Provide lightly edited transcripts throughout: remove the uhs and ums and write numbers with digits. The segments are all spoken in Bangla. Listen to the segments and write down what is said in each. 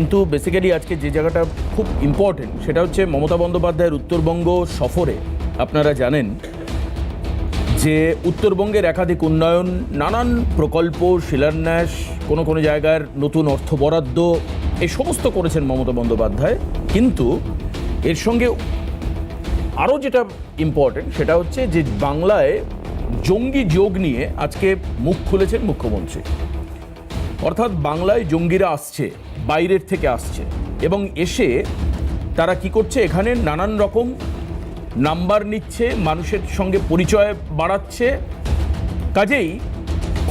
কিন্তু বেসিক্যালি আজকে যে জায়গাটা খুব ইম্পর্টেন্ট সেটা হচ্ছে মমতা বন্দ্যোপাধ্যায়ের উত্তরবঙ্গ সফরে আপনারা জানেন যে উত্তরবঙ্গের একাধিক উন্নয়ন, নানান প্রকল্প, শিলান্যাস, কোনো কোনো জায়গার নতুন অর্থ বরাদ্দ, এই সমস্ত করেছেন মমতা বন্দ্যোপাধ্যায়। কিন্তু এর সঙ্গে আরও যেটা ইম্পর্টেন্ট সেটা হচ্ছে যে বাংলায় জঙ্গি যোগ নিয়ে আজকে মুখ খুলেছেন মুখ্যমন্ত্রী। অর্থাৎ বাংলায় জঙ্গিরা আসছে, বাইরের থেকে আসছে, এবং এসে তারা কি করছে, এখানে নানান রকম নাম্বার নিচ্ছে, মানুষের সঙ্গে পরিচয় বাড়াচ্ছে। কাজেই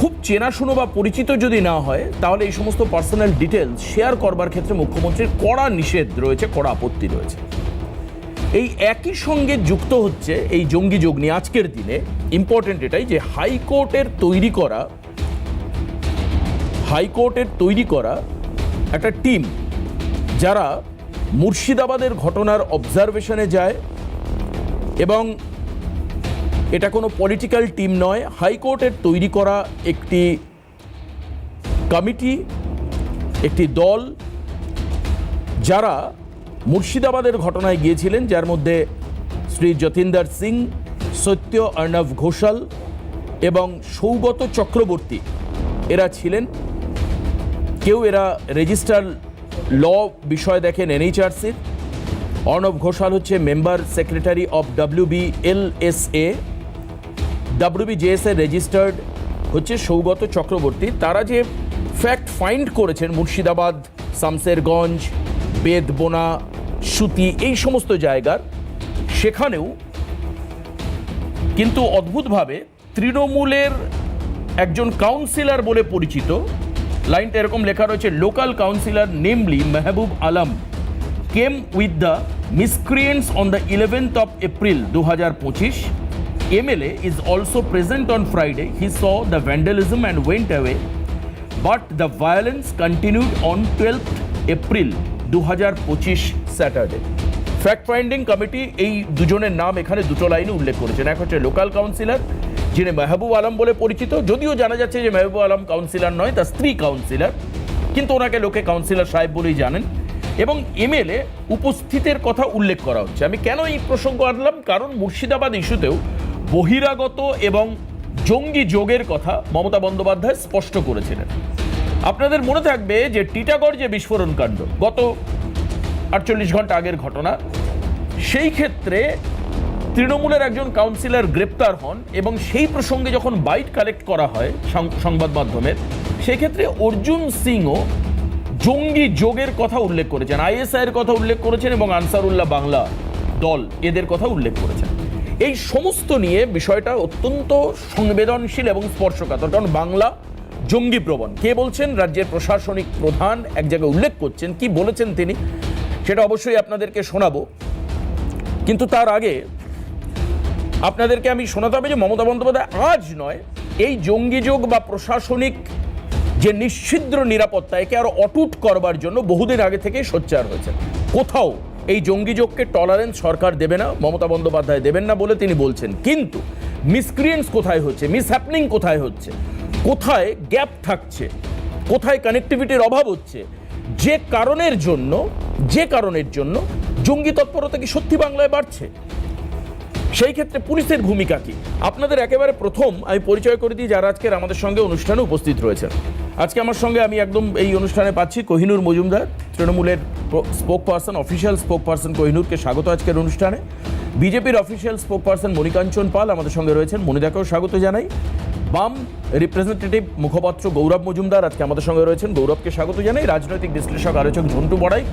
খুব চেনাশুনো বা পরিচিত যদি না হয় তাহলে এই সমস্ত পার্সোনাল ডিটেলস শেয়ার করবার ক্ষেত্রে মুখ্যমন্ত্রীর কড়া নিষেধ রয়েছে, কড়া আপত্তি রয়েছে। এই একই সঙ্গে যুক্ত হচ্ছে এই জঙ্গি যোগ নিয়ে আজকের দিনে ইম্পর্টেন্ট এটাই যে হাইকোর্টের তৈরি করা একটা টিম যারা মুর্শিদাবাদের ঘটনার অবজারভেশনে যায়, এবং এটা কোনো পলিটিক্যাল টিম নয়, হাইকোর্টের তৈরি করা একটি কমিটি, একটি দল যারা মুর্শিদাবাদের ঘটনায় গিয়েছিলেন, যার মধ্যে শ্রী যতীন্দার সিং, সত্য অর্ণব ঘোষাল এবং সৌগত চক্রবর্তী এরা ছিলেন। এরা রেজিস্টার ল বিষয় দেখেন এনএইচআরসির। অর্ণব ঘোষাল হচ্ছে member secretary of WBLSA, WBJS এর রেজিস্টার্ড হচ্ছে সৌগত চক্রবর্তী। তারা যে ফ্যাক্ট ফাইন্ড করেছেন মুর্শিদাবাদ, শামসেরগঞ্জ, বেদবোনা, সুতি, এই সমস্ত জায়গার, সেখানেও কিন্তু অদ্ভুতভাবে তৃণমূলের একজন কাউন্সিলর বলে পরিচিত, লাইনটা এরকম লেখা রয়েছে, local councillor namely Mehboob Alam came with the miscreants on the 11th of April 2025. MLA is also present on Friday. He saw the vandalism and went away, but the violence continued on 12th April 2025 Saturday. Fact finding committee এই দুজনের নাম এখানে দুটো লাইনে উল্লেখ করেছেন। এক হচ্ছে লোকাল কাউন্সিলর যিনি মেহবুব আলম বলে পরিচিত, যদিও জানা যাচ্ছে যে মেহবুব আলম কাউন্সিলর নয়, তার স্ত্রী কাউন্সিলর, কিন্তু ওনাকে লোকে কাউন্সিলর সাহেব বলেই জানেন, এবং MLA উপস্থিতের কথা উল্লেখ করা হচ্ছে। আমি কেন এই প্রসঙ্গ আনলাম, কারণ মুর্শিদাবাদ ইস্যুতেও বহিরাগত এবং জঙ্গি যোগের কথা মমতা বন্দ্যোপাধ্যায় স্পষ্ট করেছিলেন। আপনাদের মনে থাকবে যে টিটাগড় যে বিস্ফোরণ কাণ্ড গত 48 ঘন্টা আগের ঘটনা, সেই ক্ষেত্রে তৃণমূলের একজন কাউন্সিলর গ্রেপ্তার হন, এবং সেই প্রসঙ্গে যখন বাইট কালেক্ট করা হয় সংবাদ মাধ্যমের, সেই ক্ষেত্রে অর্জুন সিংও জঙ্গি যোগের কথা উল্লেখ করেছেন, ISI এর কথা উল্লেখ করেছেন, এবং আনসারুল্লাহ বাংলা দল এদের কথা উল্লেখ করেছেন। এই সমস্ত নিয়ে বিষয়টা অত্যন্ত সংবেদনশীল এবং স্পর্শকাতর, কারণ বাংলা জঙ্গি প্রবণ। কে বলছেন? রাজ্যের প্রশাসনিক প্রধান এক জায়গায় উল্লেখ করছেন, কি বলেছেন তিনি সেটা অবশ্যই আপনাদেরকে শোনাবো। কিন্তু তার আগে আপনাদেরকে আমি শোনাতে হবে যে মমতা বন্দ্যোপাধ্যায় আজ নয়, এই জঙ্গি যোগ বা প্রশাসনিক যে নিশ্ছিদ্র নিরাপত্তা, একে আরো অটুট করবার জন্য বহুদিন আগে থেকেই সোচ্চার হয়েছে। কোথাও এই জঙ্গি যোগকে টলারেন্স সরকার দেবে না, মমতা বন্দ্যোপাধ্যায় দেবেন না বলে তিনি বলছেন। কিন্তু মিসক্রিয়েন্স কোথায় হচ্ছে, মিসহ্যাপনিং কোথায় হচ্ছে, কোথায় গ্যাপ থাকছে, কোথায় কানেক্টিভিটির অভাব হচ্ছে, যে কারণের জন্য জঙ্গি তৎপরতা কি সত্যি বাংলায় বাড়ছে, সেই ক্ষেত্রে পুলিশের ভূমিকা কি, আপনাদের একেবারে প্রথম আমি পরিচয় করে দিই যারা আজকের আমাদের সঙ্গে অনুষ্ঠানে উপস্থিত রয়েছেন। আজকে আমার সঙ্গে আমি একদম এই অনুষ্ঠানে পাচ্ছি কোহিনুর মজুমদার, তৃণমূলের spokesperson, official spokesperson কোহিনুরকে স্বাগত আজকের অনুষ্ঠানে। বিজেপির official spokesperson Monikanchan Pal আমাদের সঙ্গে রয়েছেন, মণিদাকেও স্বাগত জানাই। বাম রিপ্রেজেন্টেটিভ মুখপাত্র গৌরব মজুমদার আজকে আমাদের সঙ্গে রয়েছেন, গৌরবকে স্বাগত জানাই। রাজনৈতিক বিশ্লেষক আলোচক ঝন্টু বড়াই,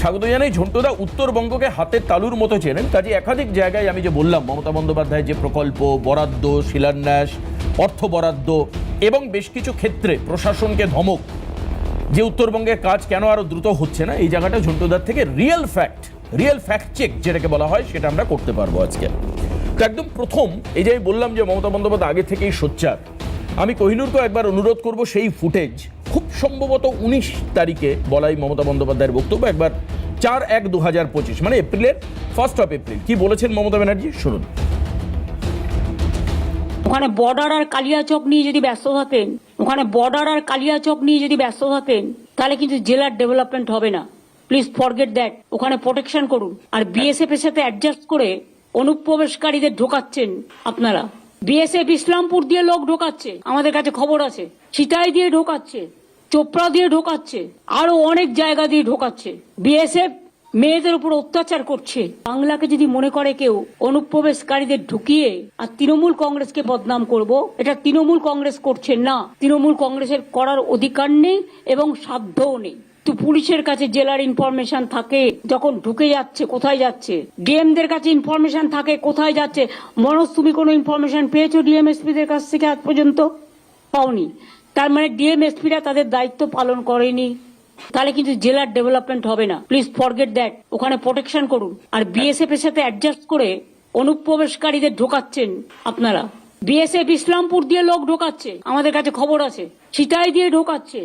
স্বাগত জানাই। ঝন্টুদা উত্তরবঙ্গকে হাতের তালুর মতো চেনেন, কাজে একাধিক জায়গায় আমি যে বললাম মমতা বন্দ্যোপাধ্যায় যে প্রকল্প, বরাদ্দ, শিলান্যাস, অর্থ বরাদ্দ এবং বেশ কিছু ক্ষেত্রে প্রশাসনকে ধমক, যে উত্তরবঙ্গের কাজ কেন আরও দ্রুত হচ্ছে না, এই জায়গাটা ঝন্টুদার থেকে রিয়েল ফ্যাক্ট চেক যেটাকে বলা হয় সেটা আমরা করতে পারবো আজকে। তো একদম প্রথম এই যে আমি বললাম যে মমতা বন্দ্যোপাধ্যায় আগে থেকেই সোচ্চার, আমি কোহিনুরকেও একবার অনুরোধ করব সেই ফুটেজ, খুব সম্ভবত 19 তারিখে বলাই মমতা বন্দ্যোপাধ্যায়ের বক্তব্য, একবার 4/1/2025 মানে এপ্রিলের 1 এপ্রিল কি বলেছেন মমতা ব্যানার্জি, শুনুন। ওখানে বর্ডার আর কালিয়াচক নিয়ে যদি ব্যস্ত থাকেন তাহলে কিন্তু জেলার ডেভেলপমেন্ট হবে না। Please forget that. ওখানে প্রোটেকশন করুন। আর বিএসএফ এর সাথে অ্যাডজাস্ট করে অনুপ্রবেশকারীদের ঢোকাচ্ছেন আপনারা। বিএসএফ ইসলামপুর দিয়ে লোক ঢোকাচ্ছে, আমাদের কাছে খবর আছে। সিতাই দিয়ে ঢোকাচ্ছে, চোপড়া দিয়ে ঢোকাচ্ছে, আরো অনেক জায়গা দিয়ে ঢোকাচ্ছে। বিএসএফ মেয়েদের উপর অত্যাচার করছে। বাংলাকে যদি মনে করে কেউ অনুপ্রবেশকারীদের ঢুকিয়ে আর তৃণমূল কংগ্রেসকে বদনাম করব, এটা তৃণমূল কংগ্রেস করছে না। তৃণমূল কংগ্রেসের করার অধিকার নেই এবং সাধ্যও নেই। তো পুলিশের কাছে জেলার ইনফরমেশন থাকে যখন ঢুকে যাচ্ছে কোথায় যাচ্ছে, ডিএমদের কাছে ইনফরমেশন থাকে কোথায় যাচ্ছে। মনোজ, তুমি কোনো ইনফরমেশন পেয়েছো ডিএমএসপিদের কাছ থেকে আজ পর্যন্ত? পাওনি। তার মানে ডিএমএসপিরা তাদের দায়িত্ব পালন করেনি। তাহলে কিন্তু জেলার ডেভেলপমেন্ট হবে না। Please forget that. ওখানে প্রোটেকশন করুন। আর বিএসএফ এর সাথে অ্যাডজাস্ট করে অনুপ্রবেশকারীদের ঢোকাচ্ছেন আপনারা। বিএসএফ ইসলামপুর দিয়ে লোক ঢোকাচ্ছে, আমাদের কাছে খবর আছে। সিতাই দিয়ে ঢোকাচ্ছে,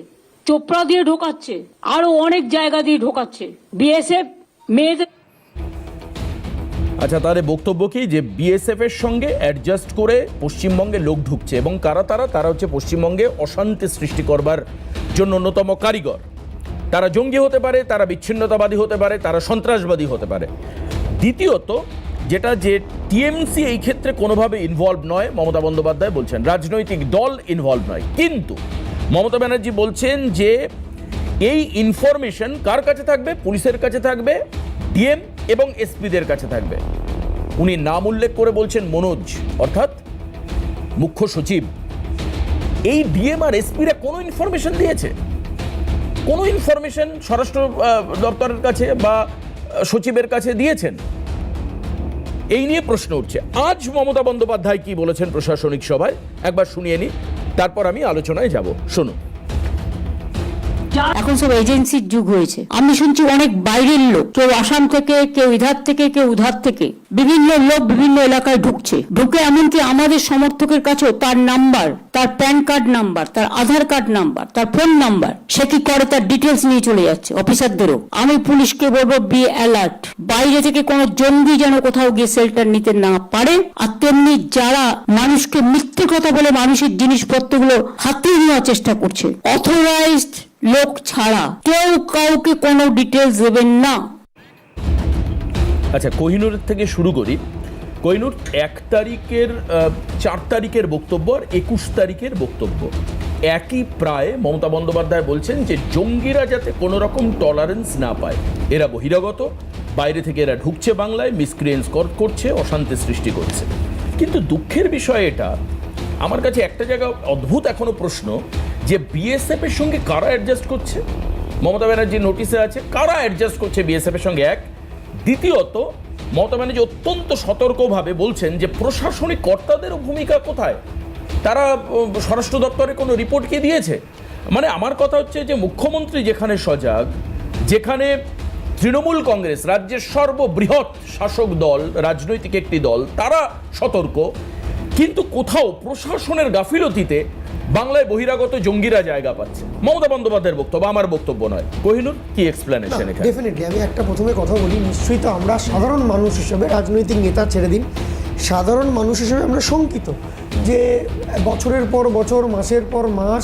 চোপড়া দিয়ে ঢোকাচ্ছে, আরো অনেক জায়গা দিয়ে ঢোকাচ্ছে। বিএসএফ মেয়েদের আচ্ছা, তাহলে বক্তব্য কি যে বিএসএফ এর সঙ্গে অ্যাডজাস্ট করে পশ্চিমবঙ্গে লোক ঢুকছে এবং তারা হচ্ছে পশ্চিমবঙ্গে অশান্তি সৃষ্টি করবার জন্য অন্যতম কারিগর। তারা জঙ্গি হতে পারে, তারা বিচ্ছিন্নতাবাদী হতে পারে, তারা সন্ত্রাসবাদী হতে পারে। দ্বিতীয়ত যেটা যে টিএমসি এই ক্ষেত্রে কোনোভাবে ইনভলভ নয়, মমতা বন্দ্যোপাধ্যায় বলছেন রাজনৈতিক দল ইনভলভ নয়। কিন্তু মমতা ব্যানার্জি বলছেন যে এই ইনফরমেশন কার কাছে থাকবে? পুলিশের কাছে থাকবে, ডিএম এবং এসপিদের কাছে থাকবে। উনি নাম উল্লেখ করে বলছেন মনোজ, অর্থাৎ মুখ্য সচিব। এই ডিএম আর এসপিরা কোনো ইনফরমেশন দিয়েছে? কোনো ইনফরমেশন স্বরাষ্ট্র দপ্তরের কাছে বা সচিবের কাছে দিয়েছেন? এই নিয়ে প্রশ্ন উঠছে। আজ মমতা বন্দ্যোপাধ্যায় কি বলেছেন প্রশাসনিক সভায় একবার শুনিয়ে নি, তারপর আমি আলোচনায় যাব। শুনুন। এখন সব এজেন্সির যুগ হয়েছে। আমি শুনছি অনেক বাইরের লোক, কেউ আসাম থেকে, কেউ ইধার থেকে, কেউ উধার থেকে, বিভিন্ন লোক বিভিন্ন এলাকায় ঢুকছে। ঢুকে এমনকি আমাদের সমর্থকের কাছেও তার নাম্বার, তার প্যান কার্ড নাম্বার, তার আধার কার্ড নাম্বার, তার ফোন নাম্বার, সে কি করে তার ডিটেলস নিয়ে চলে যাচ্ছে অফিসারদেরও। আমি পুলিশকে বলবো বি অ্যালার্ট। বাইরে থেকে কোনো জঙ্গি যেন কোথাও গিয়ে শেল্টার নিতে না পারে। আর তেমনি যারা মানুষকে মিথ্যে কথা বলে মানুষের জিনিসপত্রগুলো হাতিয়ে নেওয়ার চেষ্টা করছে, অথরাইজড লোক ছাড়া কেউ কাউকে কোনো ডিটেলস দেবেন না। আচ্ছা, কোহিনুর থেকে শুরু করি। কোহিনুর 1 তারিখের 4 তারিখের বক্তব্য আর 21 তারিখের বক্তব্য একই প্রায়। মমতা বন্দ্যোপাধ্যায় বলছেন যে জঙ্গিরা যাতে কোনো রকম টলারেন্স না পায়, এরা বহিরাগত, বাইরে থেকে এরা ঢুকছে বাংলায়, মিসক্রিয়েন্স করছে, অশান্তি সৃষ্টি করছে। কিন্তু দুঃখের বিষয় এটা, আমার কাছে একটা জায়গা অদ্ভুত এখনো প্রশ্ন যে বিএসএফ এর সঙ্গে কারা অ্যাডজাস্ট করছে? মমতা ব্যানার্জির নোটিশে আছে কারা অ্যাডজাস্ট করছে বিএসএফ এর সঙ্গে, এক। দ্বিতীয়ত মমতা ব্যানার্জি অত্যন্ত সতর্কভাবে বলছেন যে প্রশাসনিক কর্তাদেরও ভূমিকা কোথায়? তারা স্বরাষ্ট্র দপ্তরে কোনো রিপোর্ট কি দিয়েছে? মানে আমার কথা হচ্ছে যে মুখ্যমন্ত্রী যেখানে সজাগ, যেখানে তৃণমূল কংগ্রেস রাজ্যের সর্ববৃহৎ শাসক দল, রাজনৈতিক একটি দল, তারা সতর্ক, কিন্তু কোথাও প্রশাসনের গাফিলতিতে বাংলায় বহিরাগত জঙ্গিরা জায়গা পাচ্ছে। মমতা বন্দ্যোপাধ্যায়ের বক্তব্য, আমার বক্তব্য নয়। কোহিনুর, কি এক্সপ্লেনেশন এখানে? ডেফিনেটলি আমি একটা প্রথমে কথা বলি, নিশ্চয়ই তো আমরা সাধারণ মানুষ হিসেবে, রাজনৈতিক নেতা ছেড়ে দিন, সাধারণ মানুষ হিসেবে আমরা শঙ্কিত যে বছরের পর বছর, মাসের পর মাস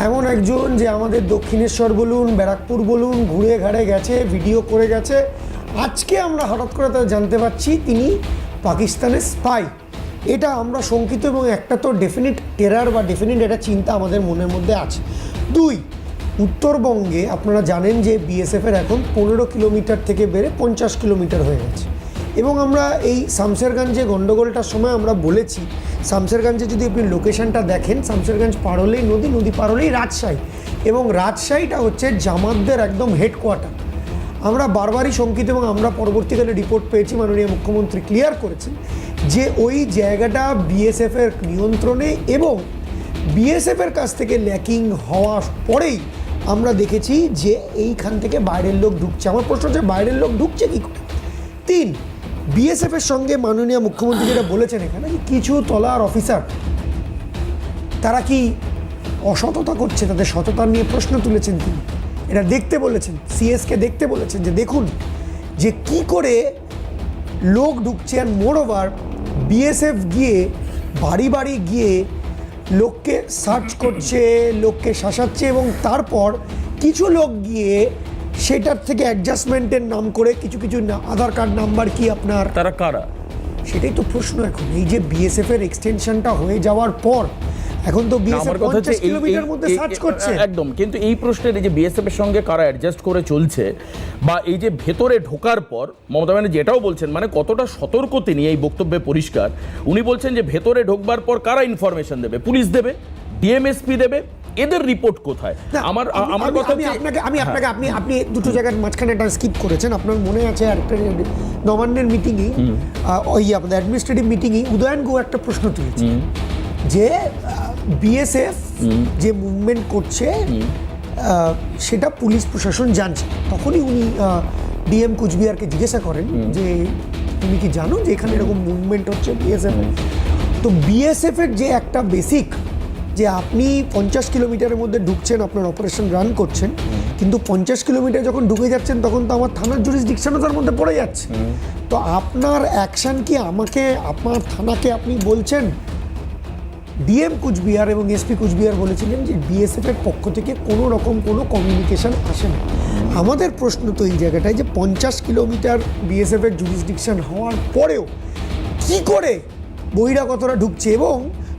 এমন একজন যে আমাদের দক্ষিণেশ্বর বলুন, ব্যারাকপুর বলুন, ঘুরে ঘাড়ে গেছে, ভিডিও করে গেছে, আজকে আমরা হঠাৎ করে তা জানতে পারছি তিনি পাকিস্তানের স্পাই। এটা আমরা শঙ্কিত এবং একটা তো ডেফিনিট টেরার বা ডেফিনিট একটা চিন্তা আমাদের মনের মধ্যে আছে। 2, উত্তরবঙ্গে আপনারা জানেন যে বিএসএফের এখন 15 কিলোমিটার থেকে বেড়ে 50 কিলোমিটার হয়ে গেছে। এবং আমরা এই শামশেরগঞ্জে গণ্ডগোলটার সময় আমরা বলেছি, শামশেরগঞ্জে যদি আপনি লোকেশনটা দেখেন, শামশেরগঞ্জ পার হলেই নদী, নদী পার হলেই রাজশাহী, এবং রাজশাহীটা হচ্ছে জামাতদের একদম হেডকোয়ার্টার। আমরা বারবারই শঙ্কিত এবং আমরা পরবর্তীকালে রিপোর্ট পেয়েছি, মাননীয় মুখ্যমন্ত্রী ক্লিয়ার করেছেন যে ওই জায়গাটা বিএসএফের নিয়ন্ত্রণে, এবং বিএসএফের কাছ থেকে ল্যাকিং হওয়ার পরেই আমরা দেখেছি যে এইখান থেকে বাইরের লোক ঢুকছে। আমার প্রশ্ন হচ্ছে বাইরের লোক ঢুকছে কী করে? 3, বিএসএফের সঙ্গে মাননীয় মুখ্যমন্ত্রী যেটা বলেছেন এখানে, কিছু তলার অফিসার তারা কি অসততা করছে, তাদের সততা নিয়ে প্রশ্ন তুলেছেন তিনি। এটা দেখতে বলেছেন, সিএসকে দেখতে বলেছেন যে দেখুন যে কি করে লোক ঢুকছে। আর মোরওভার বিএসএফ গিয়ে বাড়ি বাড়ি গিয়ে লোককে সার্চ করছে, লোককে শাসাচ্ছে, এবং তারপর কিছু লোক গিয়ে সেটার থেকে অ্যাডজাস্টমেন্টের নাম করে কিছু কিছু আধার কার্ড নাম্বার কি আপনার, তারা কারা? সেটাই তো প্রশ্ন এখন। এই যে বিএসএফ এর এক্সটেনশনটা হয়ে যাওয়ার পর এখন তো বিএসএফ আমার কথা হচ্ছে 50 কিলোমিটার মধ্যে সার্চ করছে। একদম, কিন্তু এই প্রশ্নের এই যে বিএসএফ এর সঙ্গে কারা অ্যাডজাস্ট করে চলছে, বা এই যে ভেতরে ঢোকার পর মমতা ব্যানার্জি যেটাও বলছেন, মানে কতটা সতর্ক তিনি, এই বক্তব্যে পরিষ্কার। উনি বলছেন যে ভেতরে ঢোকবার পর কারা ইনফরমেশন দেবে, পুলিশ দেবে, ডিএমএসপি দেবে, এদের রিপোর্ট কোথায়? আমার কথা আপনি দুটো জায়গার মাঝখানে একটা স্কিপ করেছেন। আপনার মনে আছে একটা নবান্নের মিটিংয়ে, ওই আপনাদের অ্যাডমিনিস্ট্রেটিভ মিটিংয়ে উদয়ন গো একটা প্রশ্ন তুলেছে যে বিএসএফ যে মুভমেন্ট করছে সেটা পুলিশ প্রশাসন জানছে। তখনই উনি ডিএম কুচবিহারকে জিজ্ঞাসা করেন যে তুমি কি জানো যে এখানে এরকম মুভমেন্ট হচ্ছে বিএসএফ? তো বিএসএফ এর যে একটা বেসিক, যে আপনি 50 কিলোমিটারের মধ্যে ঢুকছেন, আপনার অপারেশন রান করছেন, কিন্তু 50 কিলোমিটার যখন ঢুকে যাচ্ছেন তখন তো আমার থানার জুরিসডিকশনও তার মধ্যে পড়ে যাচ্ছে। তো আপনার অ্যাকশন কি আমাকে, আপনার থানাকে আপনি বলছেন? ডিএম কুচবিহার এবং এসপি কুচবিহার বলেছিলেন যে বিএসএফ এর পক্ষ থেকে কোনো রকম কোনো কমিউনিকেশন আসে না। আমাদের প্রশ্ন তো এই জায়গাটায় যে 50 কিলোমিটার বিএসএফ এর জুরিসডিকশন হওয়ার পরেও কি করে বহিরাগতরা ঢুকছে, এবং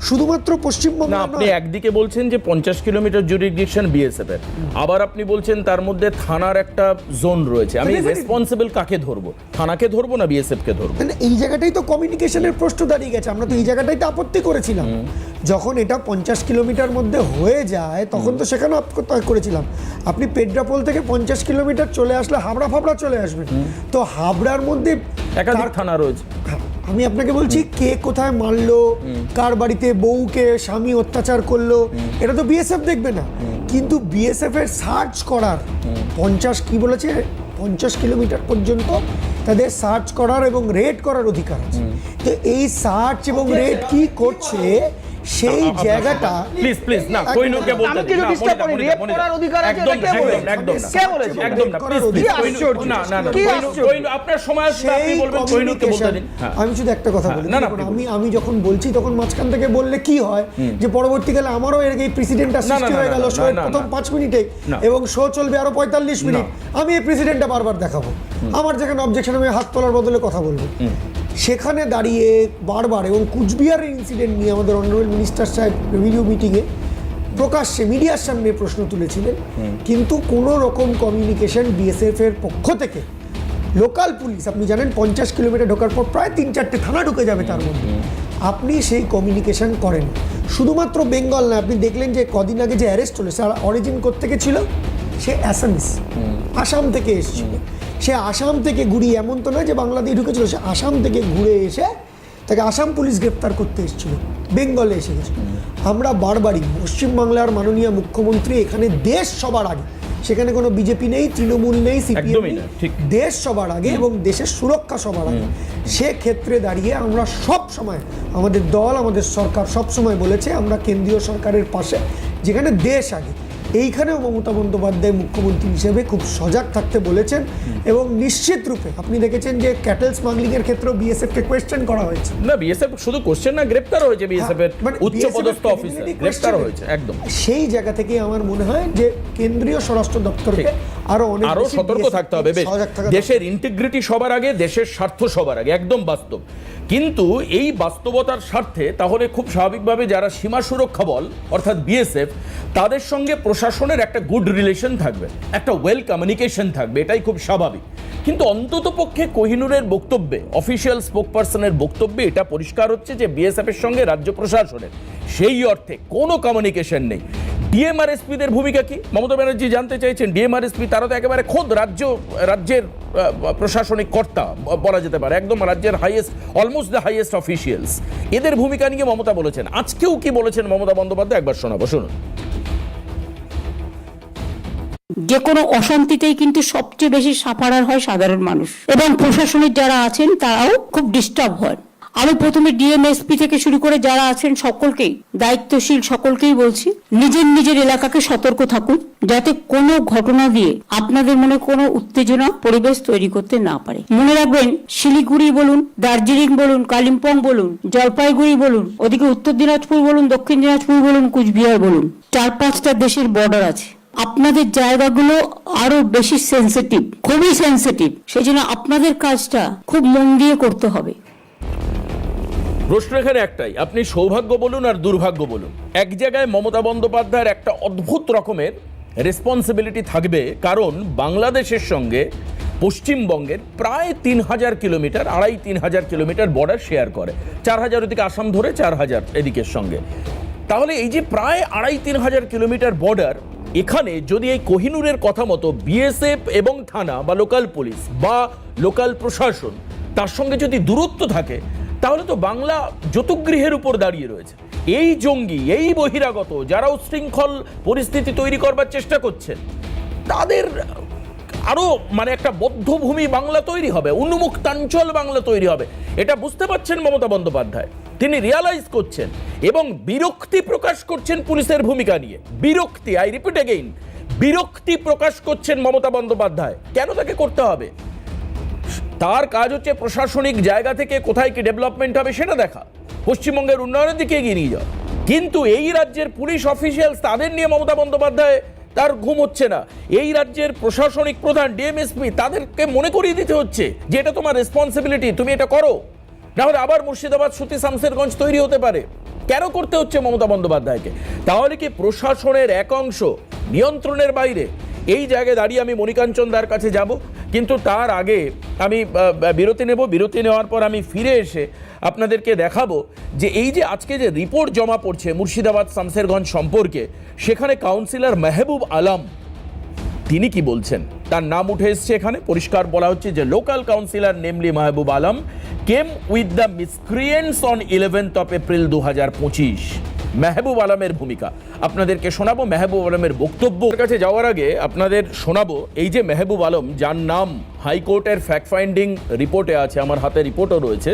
শুধুমাত্র পশ্চিমবঙ্গ না, আপনি একদিকে বলছেন যে 50 কিলোমিটার জুরিসডিকশন বিএসএফ এর, আবার আপনি বলছেন তার মধ্যে থানার একটা জোন রয়েছে। আমি রেসপন্সিবল কাকে ধরবো, থানাকে ধরবো না বিএসএফ কে ধরবো? এই জায়গাটাই তো কমিউনিকেশনের প্রশ্ন দাঁড়িয়ে গেছে। আমরা তো এই জায়গাটাই তো আপত্তি করেছিলাম যখন এটা 50 কিলোমিটার মধ্যে হয়ে যায়, তখন তো সেখানে করেছিলাম আপনি পেট্রাপোল থেকে 50 কিলোমিটার চলে আসলে হাবড়া ফাবড়া চলে আসবেন। তো হাবড়ার মধ্যে একাধিক থানা রয়েছে। আমি আপনাকে বলছি, কে কোথায় মারলো, কার বাড়িতে বউকে স্বামী অত্যাচার করলো, এটা তো বিএসএফ দেখবে না। কিন্তু বিএসএফ এর সার্চ করার 50 কিলোমিটার পর্যন্ত তাদের সার্চ করার এবং রেড করার অধিকার আছে। তো এই সার্চ এবং রেড কি করছে সেই জায়গাটা, প্লিজ না, কোহিনূরকে বলতে দিন। আমি কিছু ডিস্টার্ব করি, রেপ করার অধিকার আছে, এটা কে বলে? একদম না, কে বলেছে? একদম না, প্লিজ না কোহিনূর, আপনার সময় আসলে আপনি বলবেন, কোহিনূরকে বলতে দিন। আমি শুধু একটা কথা বলি, আমি যখন বলছি তখন মাঝখান থেকে বললে কি হয় যে পরবর্তীকালে আমারও এর এই প্রেসিডেন্টটা সৃষ্টি হয়ে গেল শোয়ের প্রথম 5 মিনিটে, এবং শো চলবে আরো 45 মিনিট, আমি এই প্রেসিডেন্টটা বারবার দেখাবো। আমার যেখানে অবজেকশন, আমি হাত তোলার বদলে কথা বলবো। সেখানে দাঁড়িয়ে বারবার, এবং কুচবিহারের ইনসিডেন্ট নিয়ে আমাদের অনারেবল মিনিস্টার সাহেব রেভিনিউ মিটিংয়ে প্রকাশ্যে মিডিয়ার সামনে প্রশ্ন তুলেছিলেন, কিন্তু কোনো রকম কমিউনিকেশন বিএসএফ এর পক্ষ থেকে, লোকাল পুলিশ, আপনি জানেন 50 কিলোমিটার ঢোকার পর প্রায় 3-4টে থানা ঢুকে যাবে তার মধ্যে, আপনি সেই কমিউনিকেশন করেন। শুধুমাত্র বেঙ্গল না, আপনি দেখলেন যে কদিন আগে যে অ্যারেস্ট হলো, সে অরিজিন কোত্থেকে ছিল? সে আসাম থেকে এসেছিল। সে আসাম থেকে ঘুরিয়ে, এমন তো নয় যে বাংলাদেশে ঢুকেছিল, সে আসাম থেকে ঘুরে এসে তাকে আসাম পুলিশ গ্রেপ্তার করতে এসেছিল, বেঙ্গলে এসে গেছে। আমরা বারবারই, পশ্চিমবাংলার মাননীয় মুখ্যমন্ত্রী এখানে দেশ সবার আগে, সেখানে কোনো বিজেপি নেই, তৃণমূল নেই, সিপিএম নেই, দেশ সবার আগে এবং দেশের সুরক্ষা সবার আগে। সেক্ষেত্রে দাঁড়িয়ে আমরা সব সময়, আমাদের দল, আমাদের সরকার সব সময় বলেছে আমরা কেন্দ্রীয় সরকারের পাশে, যেখানে দেশ আগে। এইখানেও মমতা বন্দ্যোপাধ্যায় মুখ্যমন্ত্রী হিসেবে খুব সজাগ থাকতে বলেছেন, এবং নিশ্চিত রূপে আপনি দেখেছেন যে ক্যাটেল স্মাগলিং এর ক্ষেত্রেও বিএসএফ কে কোয়েশ্চেন করা হয়েছে। না, বিএসএফ শুধু কোশ্চেন না, গ্রেপ্তার হয়েছে বিএসএফ এর উচ্চ পদস্থ অফিসার, গ্রেপ্তার হয়েছে একদম। সেই জায়গা থেকে আমার মনে হয় যে কেন্দ্রীয় স্বরাষ্ট্র দপ্তরকে আরো সতর্ক থাকতে হবে। দেশের ইন্টিগ্রিটি সবার আগে, দেশের স্বার্থ সবার আগে, একদম বাস্তব। কিন্তু এই বাস্তবতার স্বার্থে তাহলে খুব স্বাভাবিকভাবে যারা সীমা সুরক্ষা বল অর্থাৎ বিএসএফ, তাদের সঙ্গে প্রশাসনের একটা গুড রিলেশন থাকবে, একটা ওয়েল কমিউনিকেশন থাকবে, এটাই খুব স্বাভাবিক। কিন্তু অন্ততপক্ষে কোহিনূরের বক্তব্যে, অফিসিয়াল স্পোকপারসনের বক্তব্যে এটা পরিষ্কার হচ্ছে যে বিএসএফ এর সঙ্গে রাজ্য প্রশাসনের সেই অর্থে কোনো কমিউনিকেশন নেই। ডিএমআরএসপিদের ভূমিকা কি? মমতা ব্যানার্জি জানতে চাইছেন। ডিএমআরএসপি তারা তো একেবারে খোদ রাজ্যের প্রশাসনিক কর্তা বলা যেতে পারে, একদম রাজ্যের highest, almost the highest officials. এদের ভূমিকা নিয়ে মমতা বলেছেন। আজকেও কি বলেছেন মমতা বন্দ্যোপাধ্যায়, একবার শোনাবো, শুনুন। যে কোনো অশান্তিতেই কিন্তু সবচেয়ে বেশি সাফারার হয় সাধারণ মানুষ, এবং প্রশাসনের যারা আছেন তারাও খুব ডিস্টার্ব হয়। আমি প্রথমে ডিএমএসপি থেকে শুরু করে যারা আছেন সকলকেই, দায়িত্বশীল সকলকেই বলছি, নিজের এলাকাকে সতর্ক থাকুন, যাতে কোনো ঘটনা দিয়ে আপনাদের মনে কোনো উত্তেজনা পরিবেশ তৈরি করতে না পারে। মনে রাখবেন, শিলিগুড়ি বলুন, দার্জিলিং বলুন, কালিম্পং বলুন, জলপাইগুড়ি বলুন, ওদিকে উত্তর দিনাজপুর বলুন, দক্ষিণ দিনাজপুর বলুন, কুচবিহার বলুন, 4-5টা দেশের বর্ডার আছে। আপনাদের জায়গাগুলো আরো বেশি সেনসিটিভ, খুবই সেনসিটিভ, সেই জন্য আপনাদের কাজটা খুব মন দিয়ে করতে হবে। প্রশ্ন এখানে একটাই, আপনি সৌভাগ্য বলুন আর দুর্ভাগ্য বলুন, এক জায়গায় মমতা বন্দ্যোপাধ্যায়ের একটা অদ্ভুত রকমের রেসপন্সিবিলিটি থাকবে, কারণ বাংলাদেশের সঙ্গে পশ্চিমবঙ্গের প্রায় 3,000 কিলোমিটার, 2,500-3,000 কিলোমিটার বর্ডার শেয়ার করে, 4,000 ওদিকে আসাম ধরে 4,000 এদিকের সঙ্গে। তাহলে এই যে প্রায় 2,500-3,000 কিলোমিটার বর্ডার, এখানে যদি এই কোহিনুরের কথা মতো বিএসএফ এবং থানা বা লোকাল পুলিশ বা লোকাল প্রশাসন তার সঙ্গে যদি দূরত্ব থাকে, তাহলে তো বাংলা যতগৃহের উপর দাঁড়িয়ে রয়েছে। এই জঙ্গি, এই বহিরাগত যারা উচ্ছৃঙ্খল পরিস্থিতি তৈরি করবার চেষ্টা করছেন, তাদের আরো মানে একটা বদ্ধভূমি বাংলা তৈরি হবে, উন্মুক্তাঞ্চল বাংলা তৈরি হবে। এটা বুঝতে পারছেন মমতা বন্দ্যোপাধ্যায়, তিনি রিয়ালাইজ করছেন এবং বিরক্তি প্রকাশ করছেন পুলিশের ভূমিকা নিয়ে। বিরক্তি, আই রিপিট এগেইন, বিরক্তি প্রকাশ করছেন মমতা বন্দ্যোপাধ্যায়। কেন তাকে করতে হবে? তার কাজ হচ্ছে প্রশাসনিক জায়গা থেকে কোথায় কি ডেভেলপমেন্ট হবে সেটা দেখা, পশ্চিমবঙ্গের উন্নয়নের দিকে এগিয়ে নিয়ে যাওয়া। কিন্তু এই রাজ্যের পুলিশ অফিসিয়ালস, তাদের নিয়ে মমতা বন্দ্যোপাধ্যায় তার ঘুম হচ্ছে না। এই রাজ্যের প্রশাসনিক প্রধান ডিএমএসপি, তাদেরকে মনে করিয়ে দিতে হচ্ছে যে এটা তোমার রেসপন্সিবিলিটি, তুমি এটা করো, নাহলে আবার মুর্শিদাবাদ, সুতি, শামসেরগঞ্জ তৈরি হতে পারে। কেন করতে হচ্ছে মমতা বন্দ্যোপাধ্যায়কে? তাহলে কি প্রশাসনের এক অংশ নিয়ন্ত্রণের বাইরে? এই জায়গায় দাঁড়িয়ে আমি মণিকাঞ্চন দার কাছে যাব, কিন্তু তার আগে আমি বিরতি নেব। বিরতি নেওয়ার পর আমি ফিরে এসে আপনাদেরকে দেখাবো যে এই যে আজকে যে রিপোর্ট জমা পড়ছে মুর্শিদাবাদ শামসেরগঞ্জ সম্পর্কে, সেখানে কাউন্সিলর মেহবুব আলম তিনি কি বলছেন, তার নাম উঠে এসছে এখানে। পরিষ্কার বলা হচ্ছে যে local councillor namely Mehboob Alam came with the miscreants on 11th of April 2025। Mehboob আলমের ভূমিকা আপনাদেরকে শোনাবো, মেহবুব আলমের বক্তব্য। কাছে যাওয়ার আগে আপনাদের শোনাবো এই যে মেহবুব আলম, যার নাম হাইকোর্টের ফ্যাক্ট ফাইন্ডিং রিপোর্টে আছে, আমার হাতে রিপোর্টও রয়েছে,